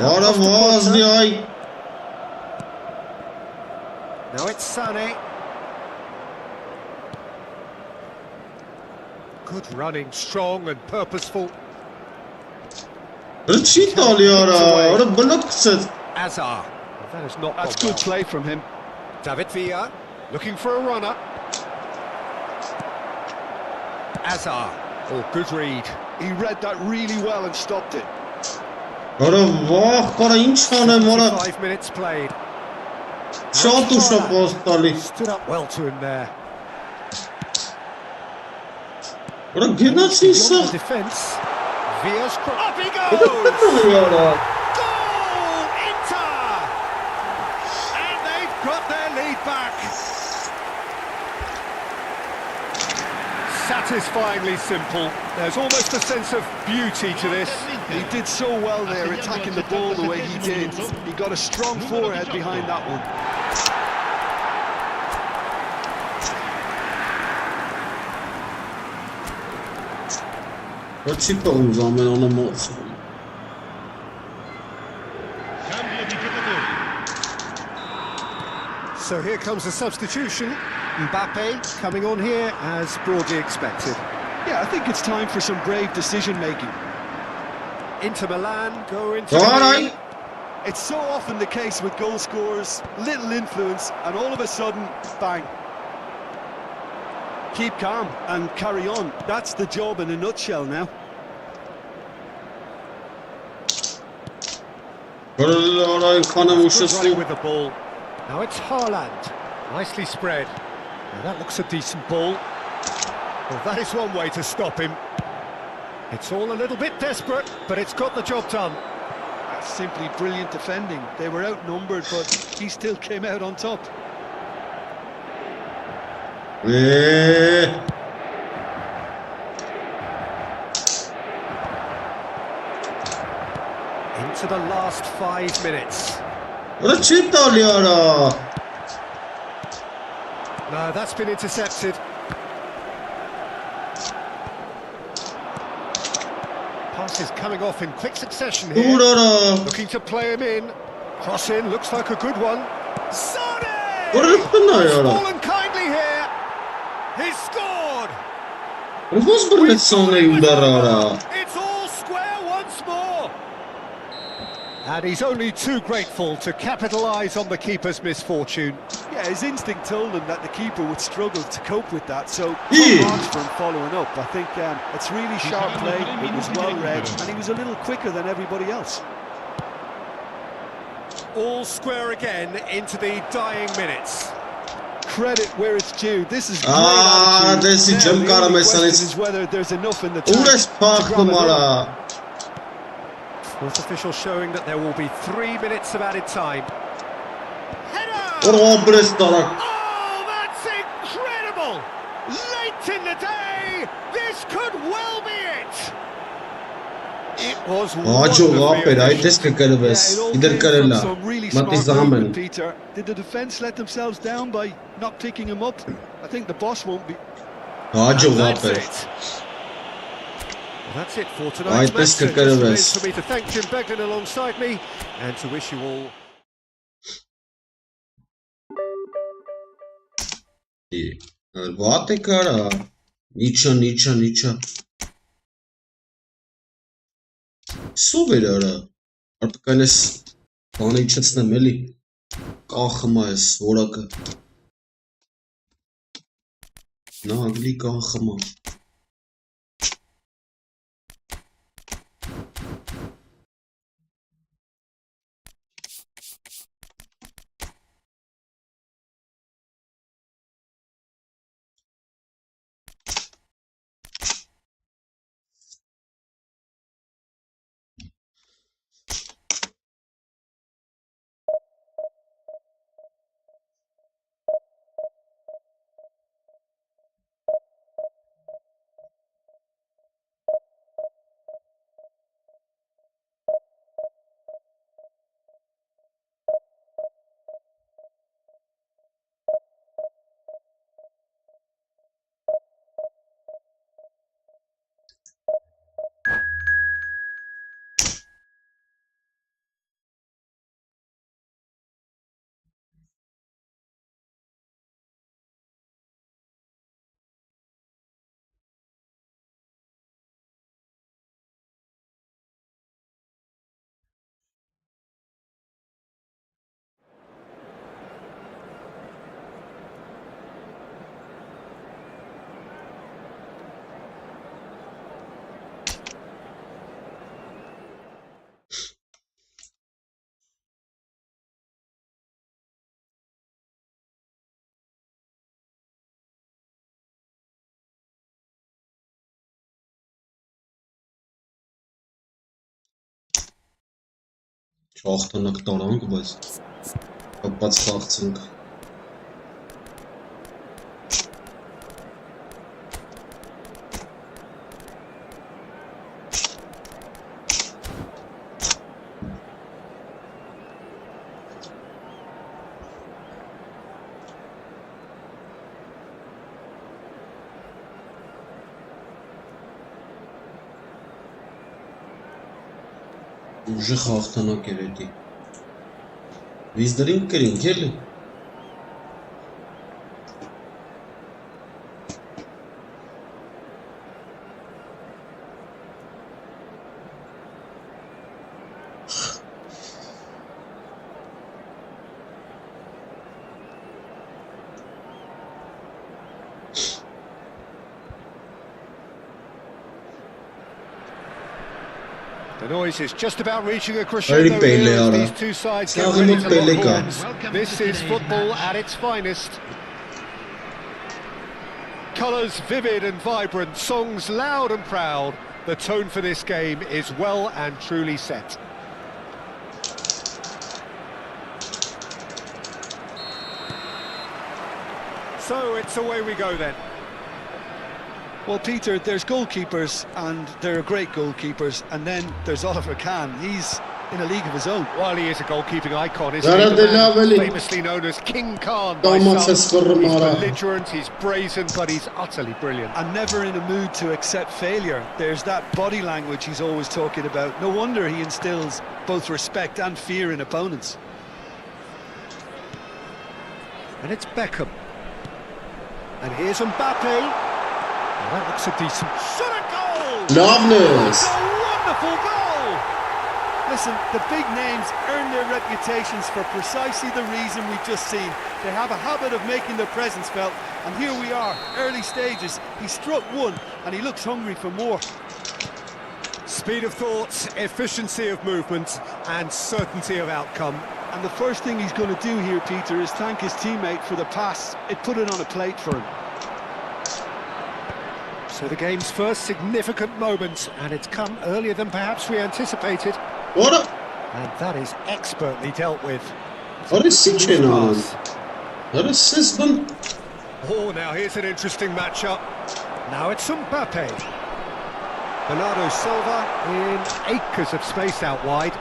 Ara vazli ay. Now it's Sané. Good running, strong and purposeful. Çit alıyor ara. Orada blok kısır. Azar. That has not That's gone good well. play from him. David Villa looking for a runner. Azar. Oh, good read. He read that really well and stopped it. Ara vah kara inçhane mora. 5 minutes played. Çatuşa postali. Stood up well to him there. Ara gene Beyond çıysa. the defence. Villa's up he goes. Alıyor ara. Goal, Inter! And they've got their lead back. Satisfyingly simple. There's almost a sense of beauty to this. He did so well there, attacking the ball the way he did. He got a strong forehead behind that one. Rakibe o zaman ben ona mı olsun? Cambio di giocatori. So here comes a substitution. Mbappe coming on here as broadly expected. Yeah, I think it's time for some brave decision-making. Inter Milan go into the Alright. lead. It's so often the case with goal scorers, little influence, and all of a sudden, bang. Keep calm and carry on. That's the job in a nutshell now. Orayı kanım Good uşası. running with the ball. Now it's Haaland. Nicely spread. Now that looks a decent ball. Well, that is one way to stop him. It's all a little bit desperate, but it's got the job done. That's simply brilliant defending. They were outnumbered, but he still came out on top. Into the last 5 minutes. Rakibe alıyor. No, that's been intercepted. Pass is coming off in quick succession here. Uğrara. Looking to play him in. Cross in, looks like a good one. Sane! Vurursun ya. Fallen kindly here. He's scored. Ufos bir sonra uğrara. It's all square once more. And he's only too grateful to capitalise on the keeper's misfortune. Yeah, his instinct told him that the keeper would struggle to cope with that, so Yeah. not much for him following up. I think it's really sharp play, it was well read, and he was a little quicker than everybody else. All square again into the dying minutes. Credit where it's due. This is great Aa, attitude. desi Now, cam the only karamesan question is- is whether there's enough in the tank Uğraş to pak grab it in. numara. Fourth official showing that there will be 3 minutes of added time. Header! Oraya brestalak. Oh, that's incredible! Late in the day, this could well be it. It was Ağacı o wonderfully apera. efficient. Ites que Yeah, queres. it all Gider came from karela. some really Mati smart movement, zaman. Peter. Did the defence let themselves down by not picking him up? I think the boss won't be. Ağacı And o that's apera. it. Well, that's it for Ay, tonight's match. test So it just kırkarı remains bes. for me to thank Jim Beglin alongside me and to wish you all İyi. Vate kara. Niça. Su veriyor. Artık hani bana içerisinde kahmayız. Orakı. Nagli kahma. Չախտանակ տարանք, բայց կապած խաղցնք։ Уже хахтана кереди. Виздеринг керин кели. The noise is just about reaching a crescendo Very here as pale, these two sides get Sağ ready umut to pale lock ka. horns. This is football at its finest. Colours vivid and vibrant, songs loud and proud. The tone for this game is well and truly set. So it's away we go then. Well, Peter, there's goalkeepers, and there are great goalkeepers, and then there's Oliver Kahn. He's in a league of his own. While he is a goalkeeping icon, isn't Zara he? The man Delaveli. famously known as King Khan by Damat some. fesfirm He's ara. belligerent, he's brazen, but he's utterly brilliant. And never in a mood to accept failure. There's that body language he's always talking about. No wonder he instills both respect and fear in opponents. And it's Beckham. And here's Mbappe. Well, that looks a decent shot at goal! Loveness. It's a wonderful goal! Listen, the big names earn their reputations for precisely the reason we've just seen. They have a habit of making their presence felt, and here we are, early stages. He struck one, and he looks hungry for more. Speed of thought, efficiency of movement, and certainty of outcome. And the first thing he's going to do here, Peter, is thank his teammate for the pass. It put it on a plate for him. So the game's first significant moment, and it's come earlier than perhaps we anticipated. What? And that is expertly dealt with. What is Sitchin on? Pass. What is Sisbon? Oh, now here's an interesting matchup. Now it's Mbappe. Bernardo Silva in acres of space out wide.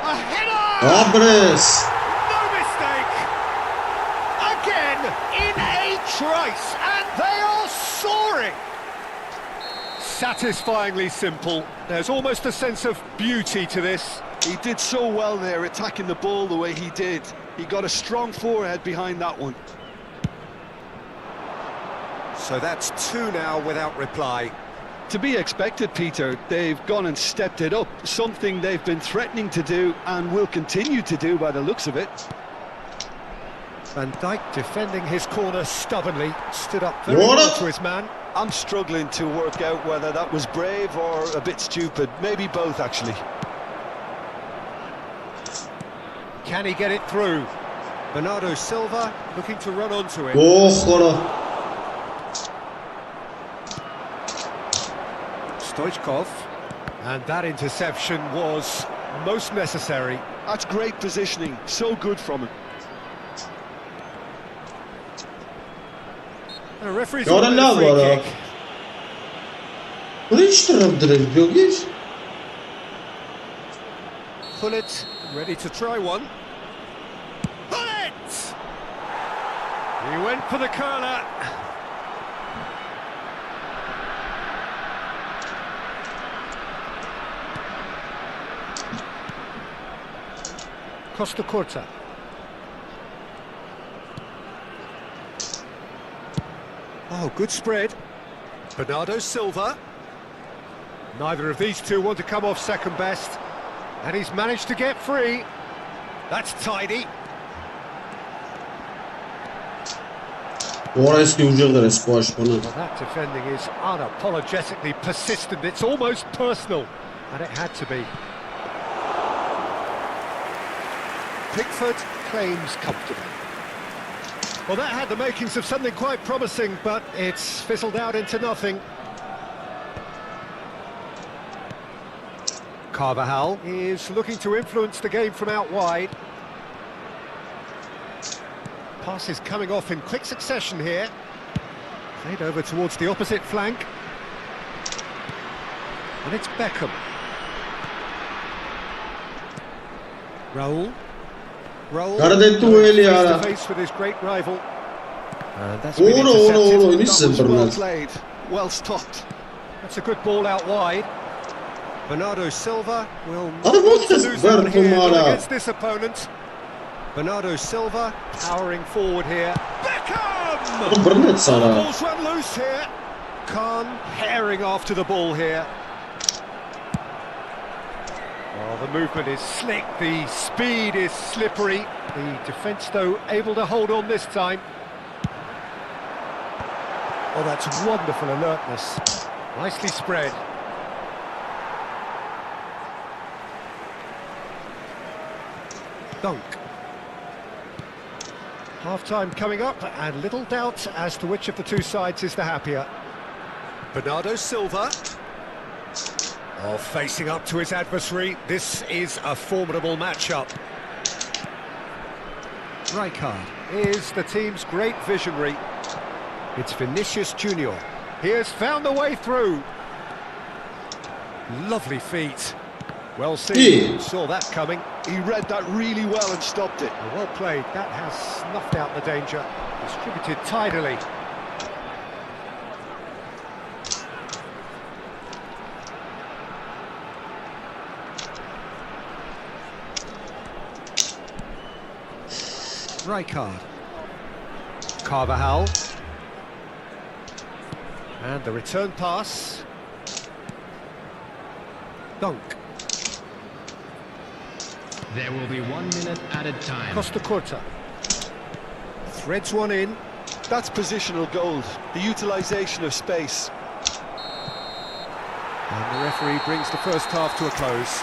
A header! Abres. No mistake! Again, in a trice, and they are soaring! Satisfyingly simple. There's almost a sense of beauty to this. He did so well there, attacking the ball the way he did. He got a strong forehead behind that one. So that's two now without reply. To be expected, Peter. They've gone and stepped it up, something they've been threatening to do and will continue to do by the looks of it. Van Dijk defending his corner stubbornly, stood up very well to his man. I'm struggling to work out whether that was brave or a bit stupid. Maybe both, actually. Can he get it through? Bernardo Silva looking to run onto it. Oh, ora. Stoichkov, and that interception was most necessary. That's great positioning, so good from him. And a referee's Ja, den där free var det. kick. Richter Drelbjogis. Pullet ready to try one. Pullet! He went for the curler. Costa Corta. Oh, good spread. Bernardo Silva. Neither of these two want to come off second best. And he's managed to get free. That's tidy. Ora eski ucunda respawn bana. Well, that defending is unapologetically persistent. It's almost personal. And it had to be. Pickford claims comfortably. Well, that had the makings of something quite promising, but it's fizzled out into nothing. Carvajal is looking to influence the game from out wide. Passes coming off in quick succession here. Played over towards the opposite flank. And it's Beckham. Raul. Cara del tueli, face ara. to face with his great rival. And that's Ora, been ora, intercepted. ora. Ini That was well Sempernas. played, well stopped. That's a good ball out wide. Bernardo Silva will not Adam, want what to is lose out here Bertomara? against this opponent. Bernardo Silva powering forward here. Beckham! Burnett Sara. Ball's run loose here. Khan herring after the ball here. Oh, the movement is slick, the speed is slippery. The defence, though, able to hold on this time. Oh, that's wonderful alertness. Nicely spread. Dunk. Half-time coming up, and little doubt as to which of the two sides is the happier. Bernardo Silva. Oh, facing up to his adversary. This is a formidable matchup. Rijkaard is the team's great visionary. It's Vinicius Junior. He has found the way through. Lovely feet. Well seen. Yeah. Saw that coming. He read that really well and stopped it. Well played. That has snuffed out the danger. Distributed tidily. Rijkaard. Carvajal. And the return pass. Dunk. There will be 1 minute added time. Costa Curta. Threads one in. That's positional gold, the utilisation of space. And the referee brings the first half to a close.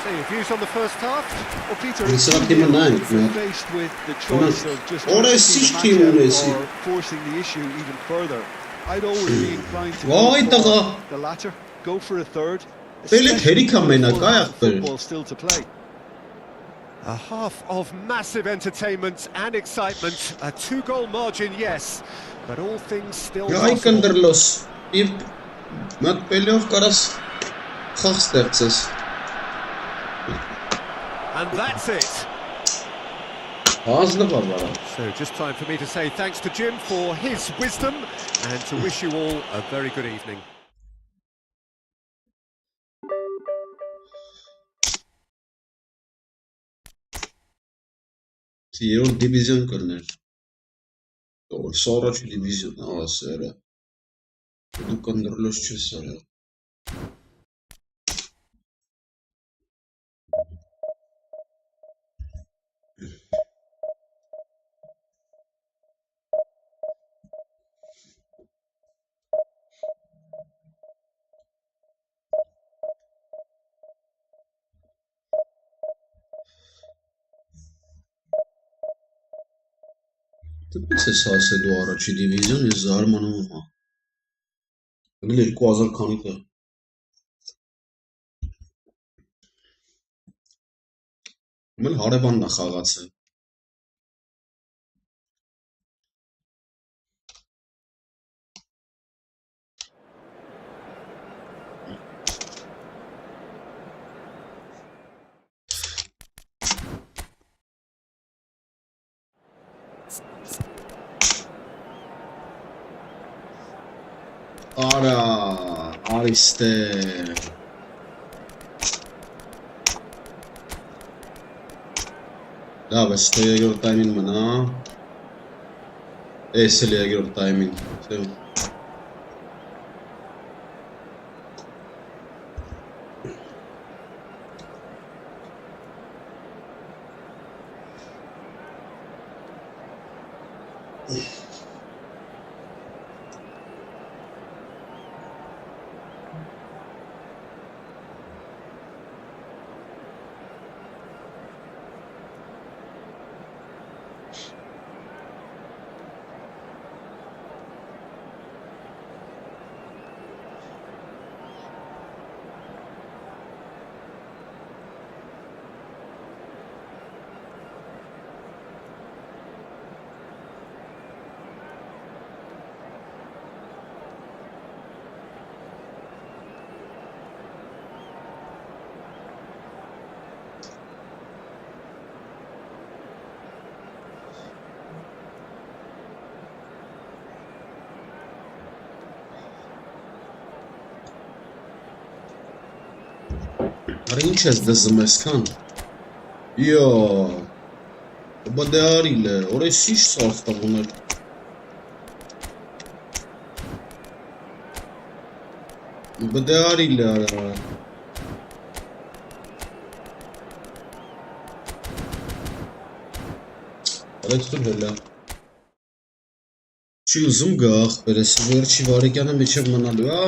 So your views on the first half? Well, Peter, It's it's not even nine, if you're man. faced with the choice of just Orada taking the sikeyim match orası. out or forcing the issue even further, I'd always be inclined to Vay go daga. for the latter, go for a third. Böyle especially teri kamena with kayak böyle. football still to play. A half of massive entertainment and excitement. A 2-goal margin, yes, but all things still Ja possible. ikëndërlos. Իվ մատ պելիով կարաս խաղ ստեղծես։ And that's it. Ազնվար վարա։ So just time for me to say thanks to Jim for his wisdom and to wish you all a very good evening. Երրորդ դիվիզիոն կլներ։ Սորոչի դիվիզիոն, ասերը։ Դու կնդրլոս չես արա։ Դպից ես հասելու առաջի դիվիզիոն, ես զարմանում եմ։ Գնել 2000 քանի տեղ։ Մել հարևանն է խաղացել։ Արա, արիստե։ Լավ է, ստո երկրորդ տայմին մնա։ Էս էլ երկրորդ տայմին։ Արա ինչ ես դզում ես քան։ Yo. Բա դե արիլ է, օրես ինչ սարս տղունել։ Բա դե արիլ է արա։ Արեք տուր հելա։ Չի ուզում գա աղբերես, վերջի վարեկյանը մեջև մնալու, ա։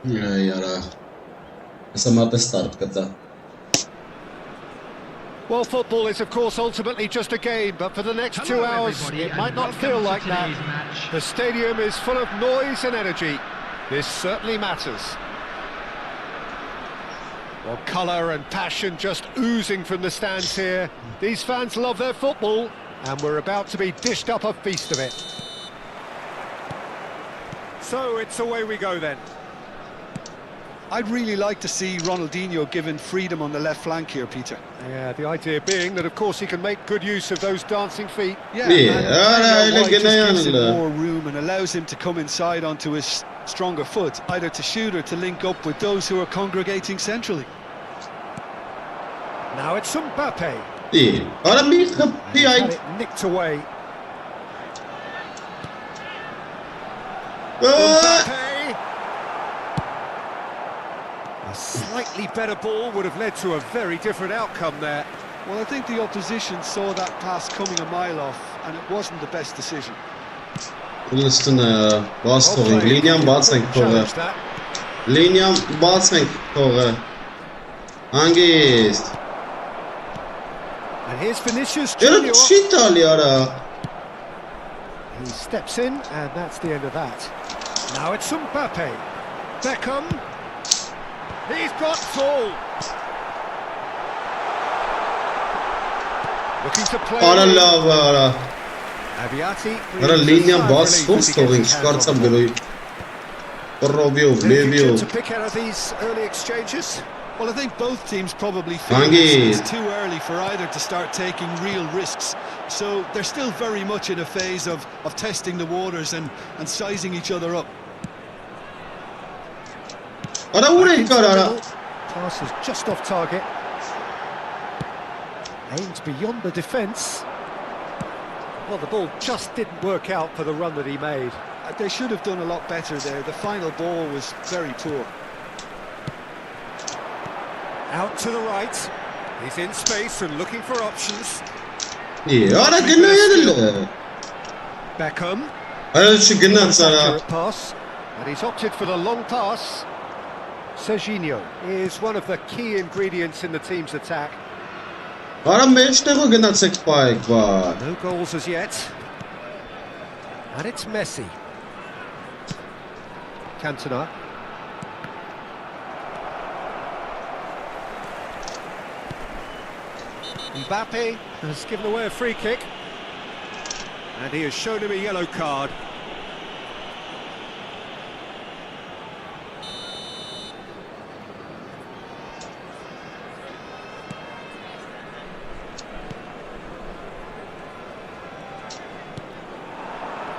Yara. Samate start kata. Well, football is, of course, ultimately just a game, but for the next 2 hours, it might not feel like that. The stadium is full of noise and energy. This certainly matters. Well, colour and passion just oozing from the stands here. These fans love their football, and we're about to be dished up a feast of it. So, it's away we go then. I'd really like to see Ronaldinho given freedom on the left flank here, Peter. Yeah, the idea being that, of course, he can make good use of those dancing feet. Yeah, and just gives him more room and allows him to come inside onto his stronger foot, either to shoot or to link up with those who are congregating centrally. Now it's Mbappe. Yeah, it nicked away. Mbappe. A slightly better ball would have led to a very different outcome there. Well, I think the opposition saw that pass coming a mile off, and it wasn't the best decision. Listen, Boston, Linian Batsing for Linian Batsing for Angist. And here's Vinicius Junior. He steps in, and that's the end of that. Now it's Mbappe. Beckham. He's got Saul. Looking to play. Aviati. Linian Bats Hostoving Skartsam Beloy. To pick out of these early exchanges. Well, I think both teams probably feel it's too early for either to start taking real risks. So they're still very much in a phase of testing the waters and sizing each other up. Pass is just off target. Aims beyond the defence. Well, the ball just didn't work out for the run that he made. They should have done a lot better there. The final ball was very poor. Out to the right. He's in space and looking for options. Beckham. Pass. And he's opted for the long pass. Serginho is one of the key ingredients in the team's attack. No goals as yet. And it's Messi. Cantona. Mbappe has given away a free kick. And he has shown him a yellow card.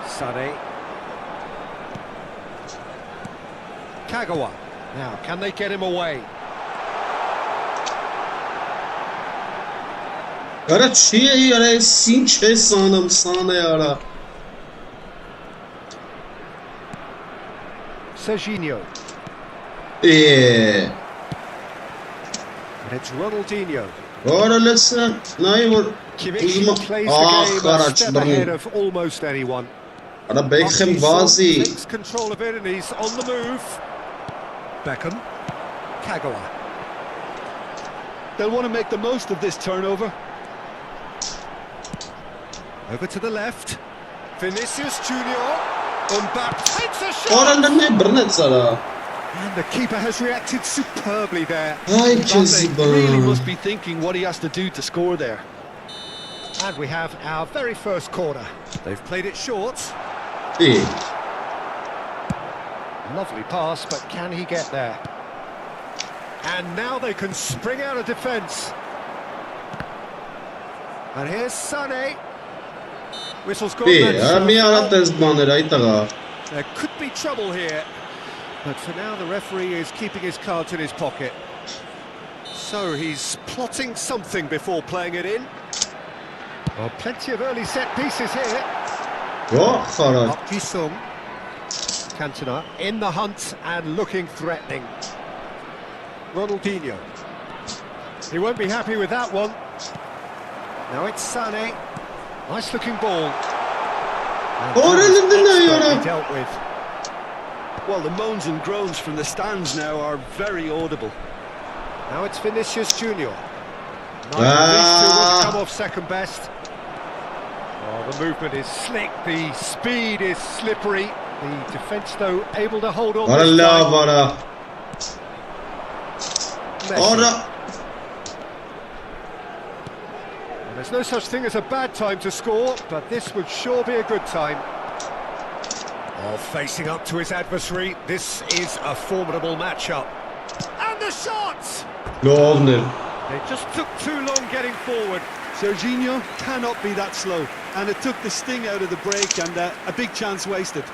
Sane. Kagawa. Now, can they get him away? Serginho. Yeah. And it's Ronaldinho. Kimmich plays the game a step ahead of almost anyone. Takes control of it and he's on the move. Beckham. Kagawa. They'll want to make the most of this turnover. Over to the left. Vinicius Junior. Mbappe takes a shot. Orada ne brnet zara. And the keeper has reacted superbly there. Ay Mbappe Caziba. really must be thinking what he has to do to score there. And we have our very first corner. They've played it short. İyi. Lovely pass, but can he get there? And now they can spring out of defence. And here's Sané. Whistle's gone. İyi. Mi arată zbaneri aitaga. There could be trouble here. But for now, the referee is keeping his cards in his pocket. So he's plotting something before playing it in. Well, plenty of early set pieces here. Çok harat. Park Ji-sung. Cantona in the hunt and looking threatening. Ronaldinho. He won't be happy with that one. Now it's Sané. Nice looking ball. And Orada ne expertly ya? dealt with. Well, the moans and groans from the stands now are very audible. Now it's Vinicius Junior. Neither of these two would come off second best. Oh, the movement is slick, the speed is slippery. The defence, though, able to hold on. This Valla time. vara. Messi. Ora. There's no such thing as a bad time to score, but this would sure be a good time. Oh, facing up to his adversary, this is a formidable matchup. And the shot! Lovner. It just took too long getting forward. Serginho cannot be that slow, and it took the sting out of the break and a big chance wasted.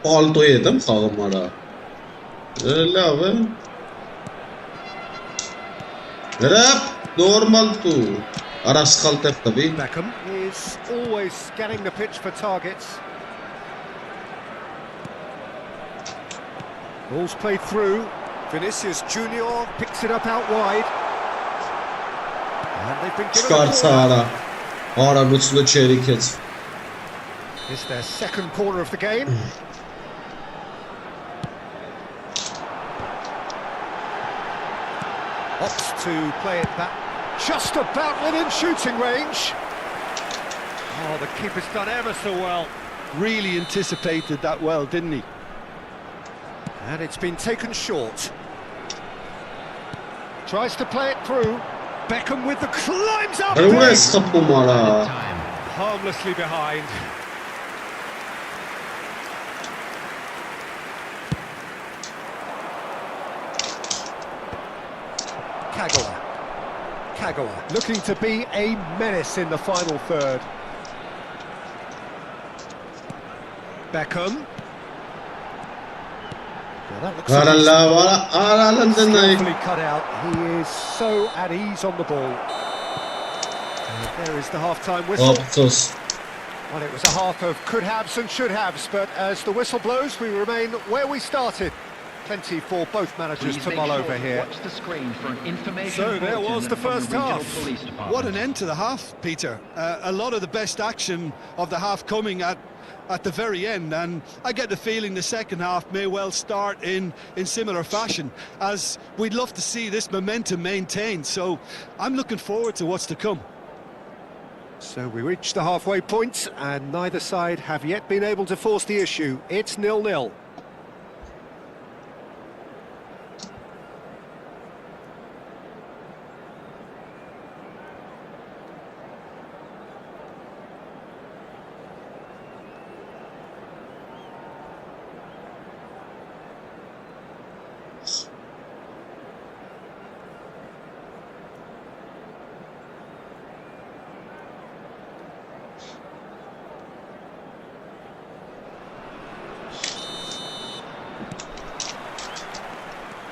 Alto yedim xalımara. Lave. Rap. Normal tu. Aras xaltef tabii. Beckham is always scanning the pitch for targets. Ball's played through. Vinicius Junior picks it up out wide. And they've been given a Çıkarsa corner. ara. Ara mutlu çeyrek et. It's their second corner of the game. Opts to play it back. Just about within shooting range. Oh, the keeper's done ever so well. Really anticipated that well, didn't he? And it's been taken short. Tries to play it through. Beckham with the climbs up. Hani buraya big. sapım ara. Harmlessly behind. Kagawa looking to be a menace in the final third. Beckham. Well, that looks like he's Valla vara. Ara lan denay. skillfully cut out. He is so at ease on the ball. And there is the half-time whistle. Aptos. Well, it was a half of could-haves and should-haves, but as the whistle blows, we remain where we started. Plenty for both managers to mull over here. Watch the screen for an information So there bulletin was the from first regional half. police department. What an end to the half, Peter. A lot of the best action of the half coming at the very end, and I get the feeling the second half may well start in similar fashion, as we'd love to see this momentum maintained. So I'm looking forward to what's to come. So we reach the halfway point, and neither side have yet been able to force the issue. It's 0-0.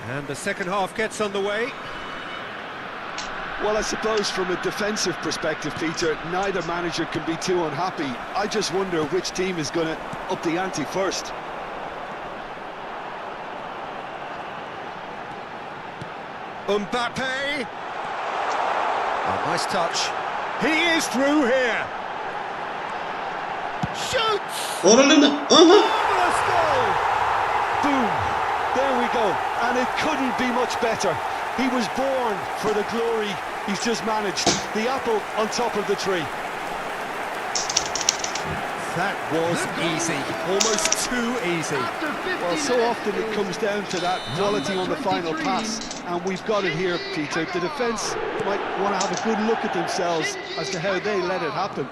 And the second half gets underway. Well, I suppose from a defensive perspective, Peter, neither manager can be too unhappy. I just wonder which team is going to up the ante first. Mbappe. Oh, nice touch. He is through here. Shoots! Oralı ne? Aha. Marvellous goal! Boom! There we go. And it couldn't be much better. He was born for the glory He's just managed the apple on top of the tree. That was easy, almost too easy. Well, so often it comes down to that quality on the final pass, and we've got it here, Peter. The defence might want to have a good look at themselves as to how they let it happen.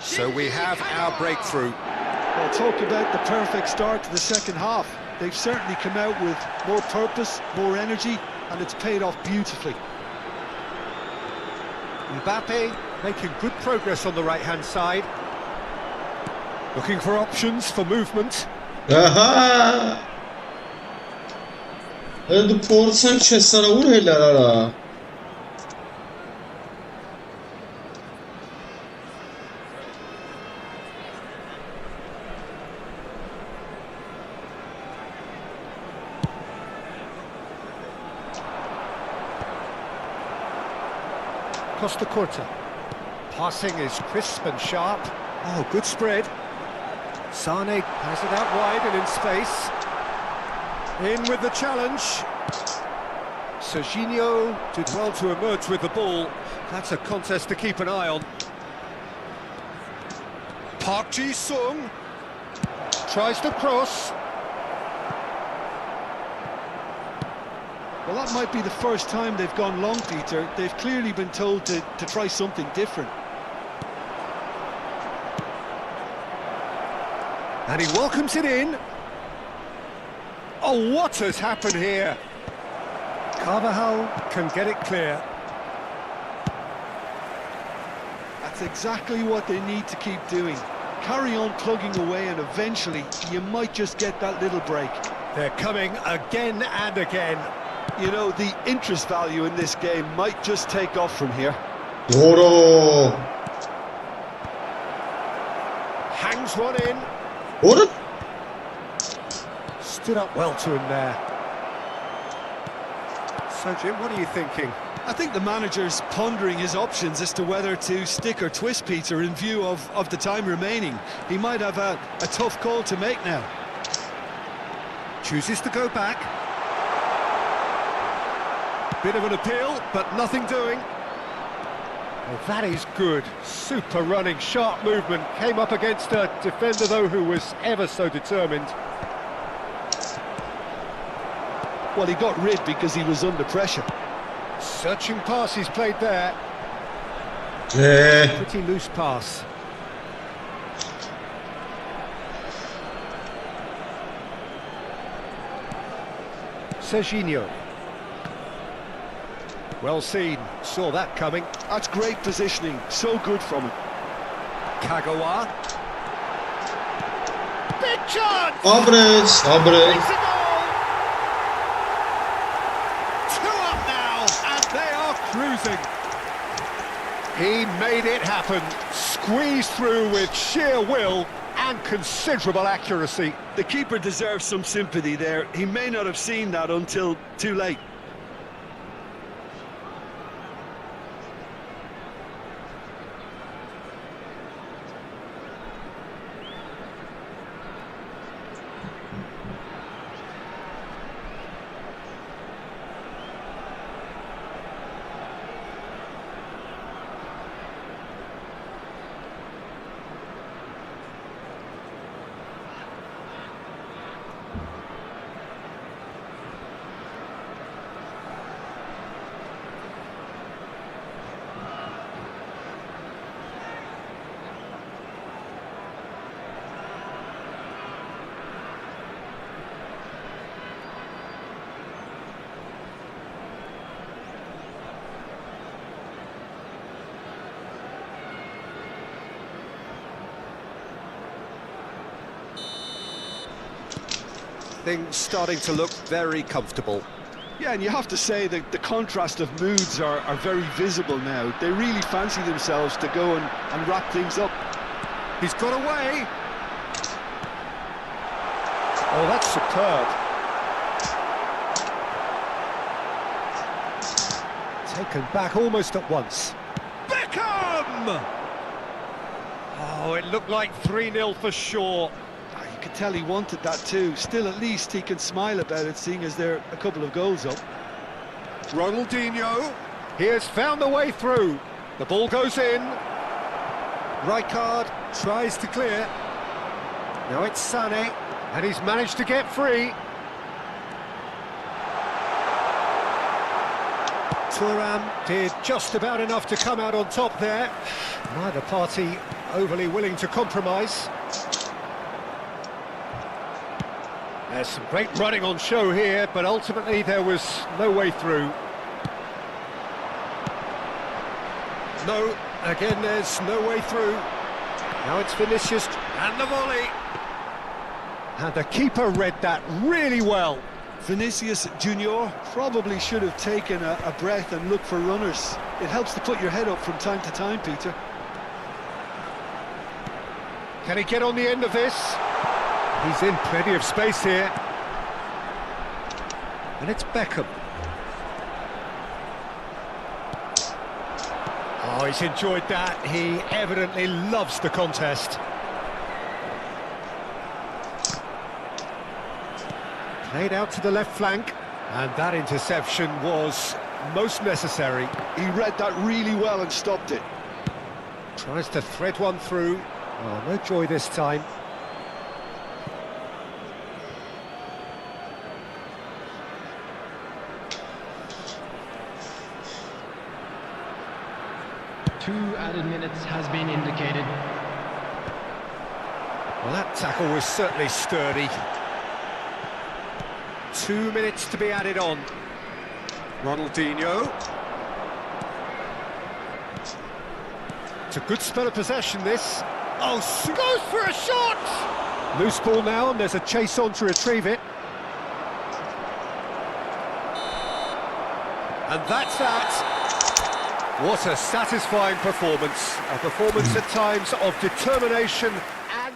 So we have our breakthrough. Well, talk about the perfect start to the second half. They've certainly come out with more purpose, more energy, and it's paid off beautifully. Mbappe making good progress on the right-hand side. Looking for options for movement. Aha! Du korsan Sanchez vur helal ara. Costa Curta. Passing is crisp and sharp. Oh, good spread. Sane has it out wide and in space. In with the challenge. Serginho did well to emerge with the ball. That's a contest to keep an eye on. Park Ji-sung tries to cross. Well, that might be the first time they've gone long, Peter. They've clearly been told to try something different. And he welcomes it in. Oh, what has happened here? Carvajal can get it clear. That's exactly what they need to keep doing. Carry on plugging away, and eventually you might just get that little break. They're coming again and again. You know, the interest value in this game might just take off from here. Doğru. Hangs one in. Doğru. Stood up well to him there. So, Jim, what are you thinking? I think the manager's pondering his options as to whether to stick or twist, Peter, in view of the time remaining. He might have a tough call to make now. Chooses to go back. Bit of an appeal, but nothing doing. Well, that is good. Super running, sharp movement. Came up against a defender, though, who was ever so determined. Well, he got rid because he was under pressure. Searching pass he's played there. Yeah. Pretty loose pass. Serginho. Well seen, saw that coming. That's great positioning, so good from him. Kagawa. Big chance! Abre. Makes a goal! 2 up now, and they are cruising. He made it happen, squeezed through with sheer will and considerable accuracy. The keeper deserves some sympathy there. He may not have seen that until too late. Things starting to look very comfortable. Yeah, and you have to say that the contrast of moods are very visible now. They really fancy themselves to go and wrap things up. He's got away. Oh, that's superb. Taken back almost at once. Beckham! Oh, it looked like 3-0 for sure. You could tell he wanted that too. Still, at least he can smile about it, seeing as they're a couple of goals up. Ronaldinho, he has found the way through. The ball goes in. Rijkaard tries to clear. Now it's Sané, and he's managed to get free. Thuram did just about enough to come out on top there. Neither party overly willing to compromise. There's some great running on show here, but ultimately there was no way through. No, again there's no way through. Now it's Vinicius, and the volley. And the keeper read that really well. Vinicius Junior probably should have taken a breath and looked for runners. It helps to put your head up from time to time, Peter. Can he get on the end of this? He's in plenty of space here. And it's Beckham. Oh, he's enjoyed that. He evidently loves the contest. Played out to the left flank. And that interception was most necessary. He read that really well and stopped it. Tries to thread one through. Oh, no joy this time. Two added minutes has been indicated. Well, that tackle was certainly sturdy. 2 minutes to be added on. Ronaldinho. It's a good spell of possession, this. Oh, goes for a shot! Loose ball now, and there's a chase on to retrieve it. And that's that. What a satisfying performance. A performance at times of determination and...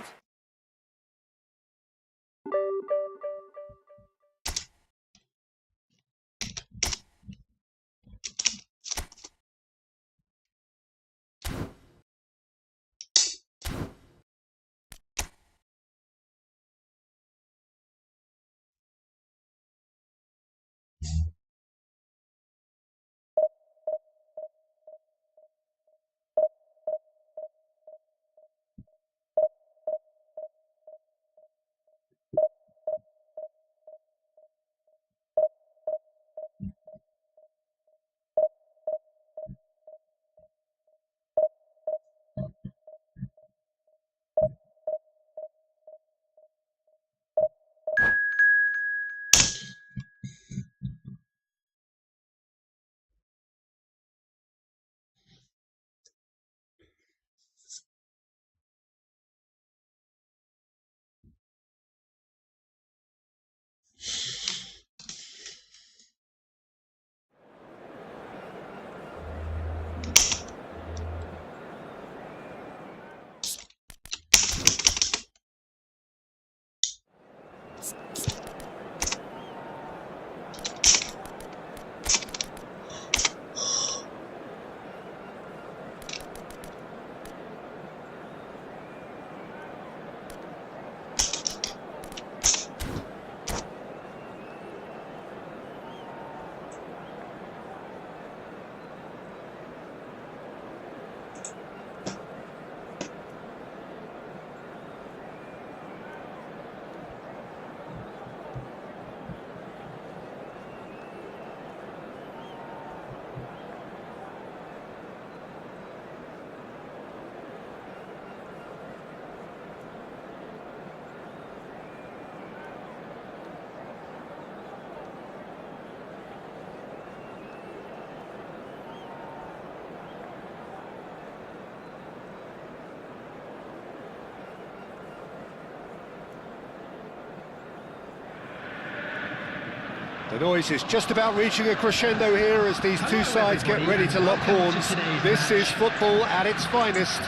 The noise is just about reaching a crescendo here as these two sides get ready to lock horns. This is football at its finest.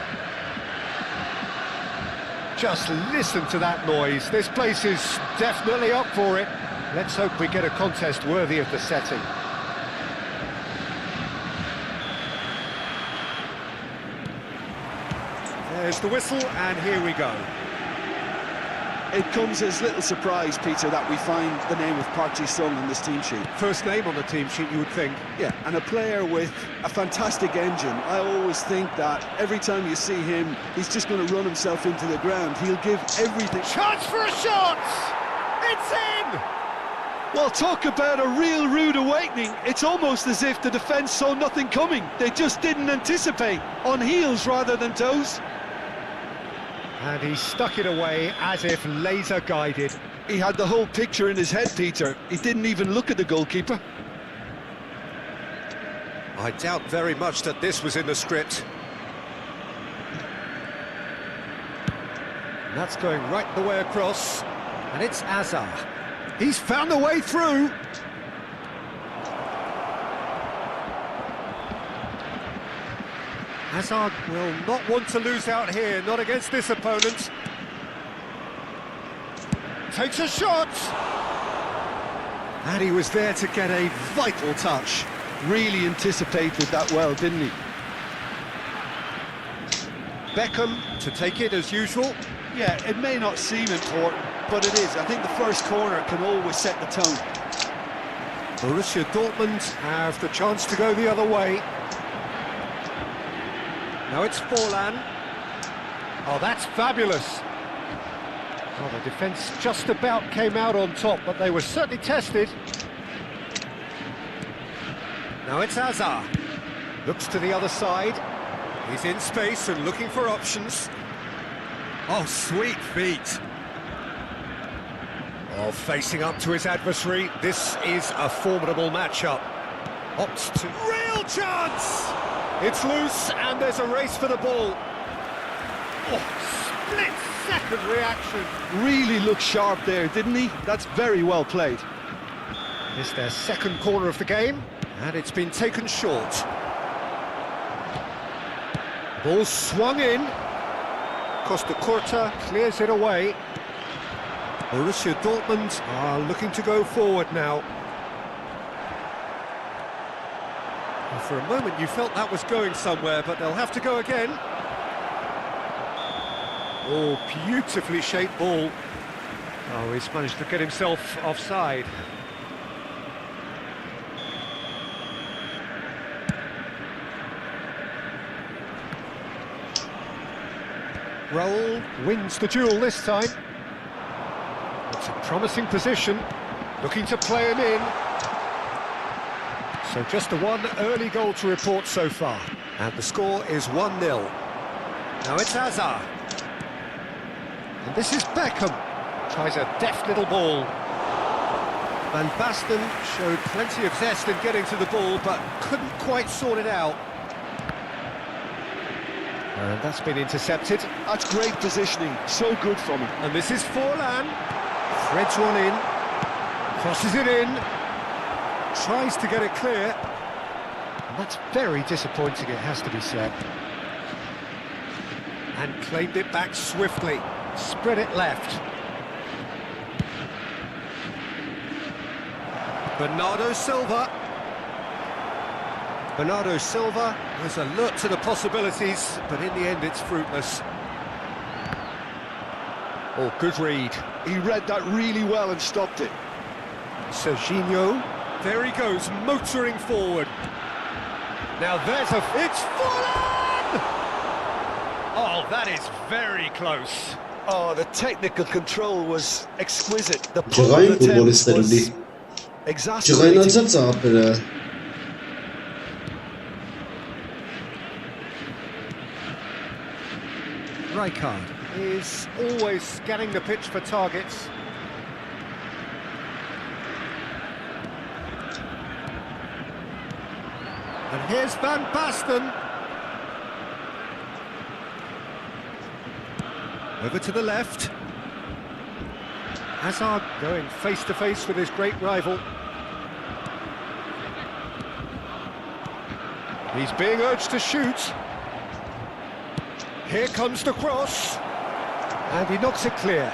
Just listen to that noise. This place is definitely up for it. Let's hope we get a contest worthy of the setting. There's the whistle, and here we go. It comes as little surprise, Peter, that we find the name of Park Ji-sung on this team sheet. First name on the team sheet, you would think. Yeah, and a player with a fantastic engine. I always think that every time you see him, he's just going to run himself into the ground. He'll give everything. Chance for a shot! It's in! Well, talk about a real rude awakening. It's almost as if the defence saw nothing coming. They just didn't anticipate, on heels rather than toes. And he stuck it away as if laser guided. He had the whole picture in his head, Peter. He didn't even look at the goalkeeper. I doubt very much that this was in the script. And that's going right the way across. And it's Azar. He's found a way through. Hazard will not want to lose out here, not against this opponent. Takes a shot! And he was there to get a vital touch. Really anticipated that well, didn't he? Beckham to take it as usual. Yeah, it may not seem important, but it is. I think the first corner can always set the tone. Borussia Dortmund have the chance to go the other way. Now it's Forlan. Oh, that's fabulous. Oh, the defence just about came out on top, but they were certainly tested. Now it's Azar. Looks to the other side. He's in space and looking for options. Oh, sweet feet. Oh, facing up to his adversary. This is a formidable matchup. Opts to... Real chance! It's loose, and there's a race for the ball. Oh, split-second reaction. Really looked sharp there, didn't he? That's very well played. It's their second corner of the game, and it's been taken short. Ball swung in. Costa Curta clears it away. Borussia Dortmund are looking to go forward now. Well, for a moment you felt that was going somewhere, but they'll have to go again. Oh, beautifully shaped ball. Oh, he's managed to get himself offside. Raul wins the duel this time. It's a promising position, looking to play him in. So just the one early goal to report so far. And the score is 1-0. Now it's Azar. And this is Beckham. Tries a deft little ball. Van Basten showed plenty of zest in getting to the ball, but couldn't quite sort it out. And that's been intercepted. That's great positioning, so good from him. And this is Forlan. Threads one in. Crosses it in. Tries to get it clear. And that's very disappointing, it has to be said. And claimed it back swiftly. Spread it left. Bernardo Silva. Bernardo Silva was alert to the possibilities, but in the end it's fruitless. Oh, good read. He read that really well and stopped it. Serginho, there he goes, motoring forward. Now there's a... It's Forlan! Oh, that is very close. Oh, the technical control was exquisite. The Cıray'ın pull attempt futbolistleri was değil. Cıray'ın exasperating. atacak apere. Rijkaard is always scanning the pitch for targets. And here's Van Basten. Over to the left. Hazard going face-to-face with his great rival. He's being urged to shoot. Here comes the cross. And he knocks it clear.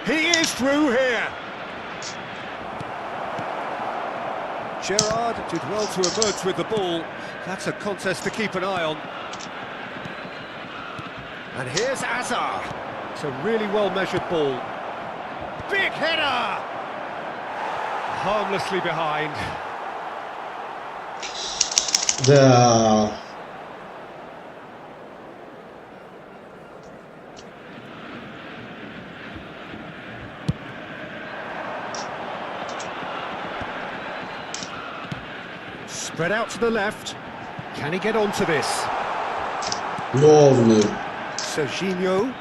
He is through here. Gerrard did well to emerge with the ball. That's a contest to keep an eye on. And here's Azar. It's a really well-measured ball. Big header! Harmlessly behind. There. Spread out to the left. Can he get onto this? Lovely. Serginho.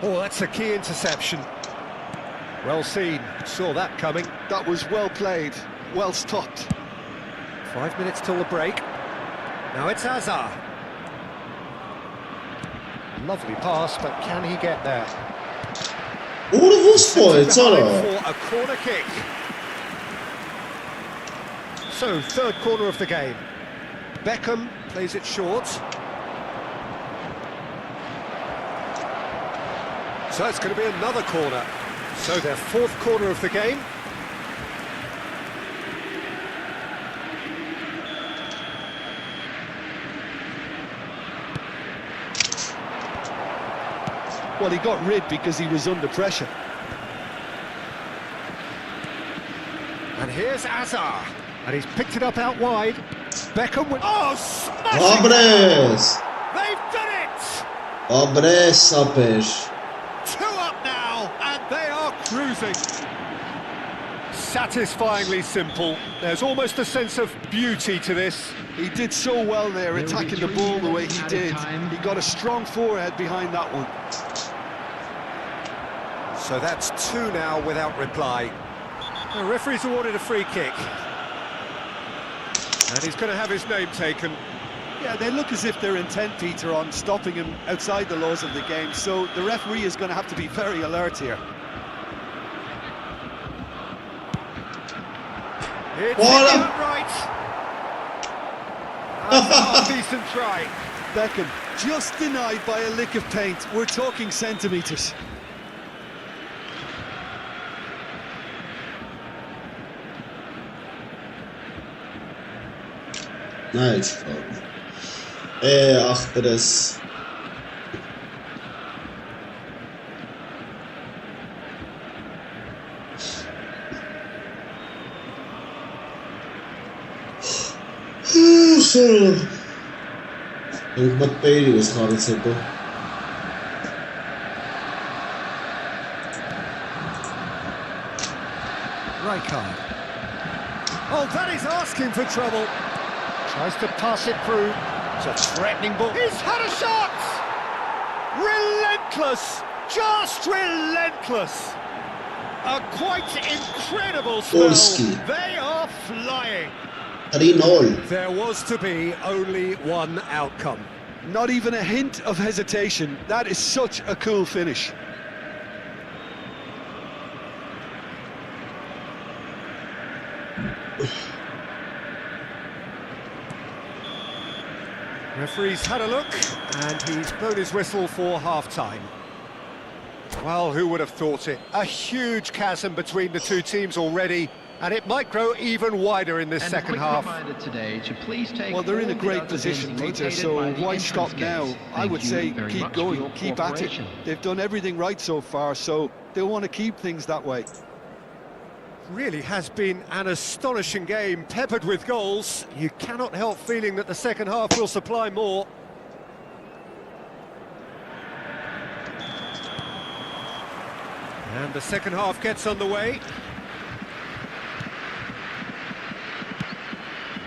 Oh, that's a key interception. Well seen. Saw that coming. That was well played, well stopped. 5 minutes till the break. Now it's Azar. Lovely pass, but can he get there? Uğur Vuspoy, Behind Tara. for a corner kick. So, third corner of the game. Beckham plays it short. So it's going to be another corner. So their fourth corner of the game. Well, he got rid because he was under pressure. And here's Azar. And he's picked it up out wide. Beckham with... Oh, smashing! Abres. They've done it! Abres, Sapes. 2 up now, and they are cruising. Satisfyingly simple. There's almost a sense of beauty to this. He did so well there, attacking the ball the way he did. He got a strong forehead behind that one. So that's 2 now without reply. The referee's awarded a free kick. And he's going to have his name taken. Yeah, they look as if they're intent, Peter, on stopping him outside the laws of the game, so the referee is going to have to be very alert here. It's Voilà. right. That's a half-decent try. Beckham just denied by a lick of paint. We're talking centimetres. Nice. Achteres. Sorry. Denk wat Bailey was gaan zitten. Rijkaard. Oh, that is asking for trouble. Tries to pass it through. It's a threatening ball. He's had a shot! Relentless! Just relentless! A quite incredible spell. Polski. They are flying. 3-0. There was to be only one outcome. Not even a hint of hesitation. That is such a cool finish. Referee's had a look, and he's blown his whistle for half-time. Well, who would have thought it? A huge chasm between the two teams already, and it might grow even wider in this second half. Well, they're in a great position, Peter, so why stop now? I would say keep going, keep at it. They've done everything right so far, so they'll want to keep things that way. Really has been an astonishing game, peppered with goals. You cannot help feeling that the second half will supply more. And the second half gets underway.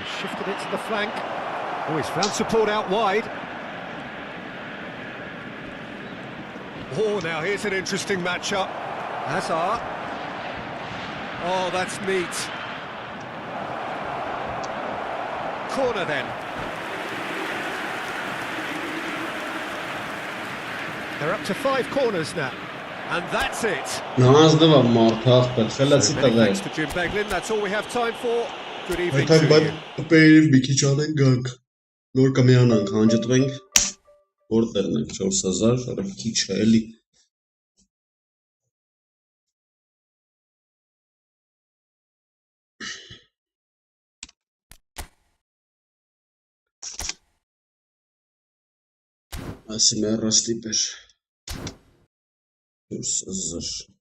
He's shifted it to the flank. Oh, he's found support out wide. Oh, now here's an interesting matchup. Hazard. Oh, that's neat. Corner then. They're up to 5 corners now. And that's it. Nazlı var marka. Fella So sitta many där. thanks to Jim Beglin. That's all we have time for. Good evening Jeg to kan you. bare Bailey Biki Çağdan gang. Lor kameranan kanjët ring. Porter në qor Sazar, Rafiki Çeli. ASMR Sleeper. Hazır.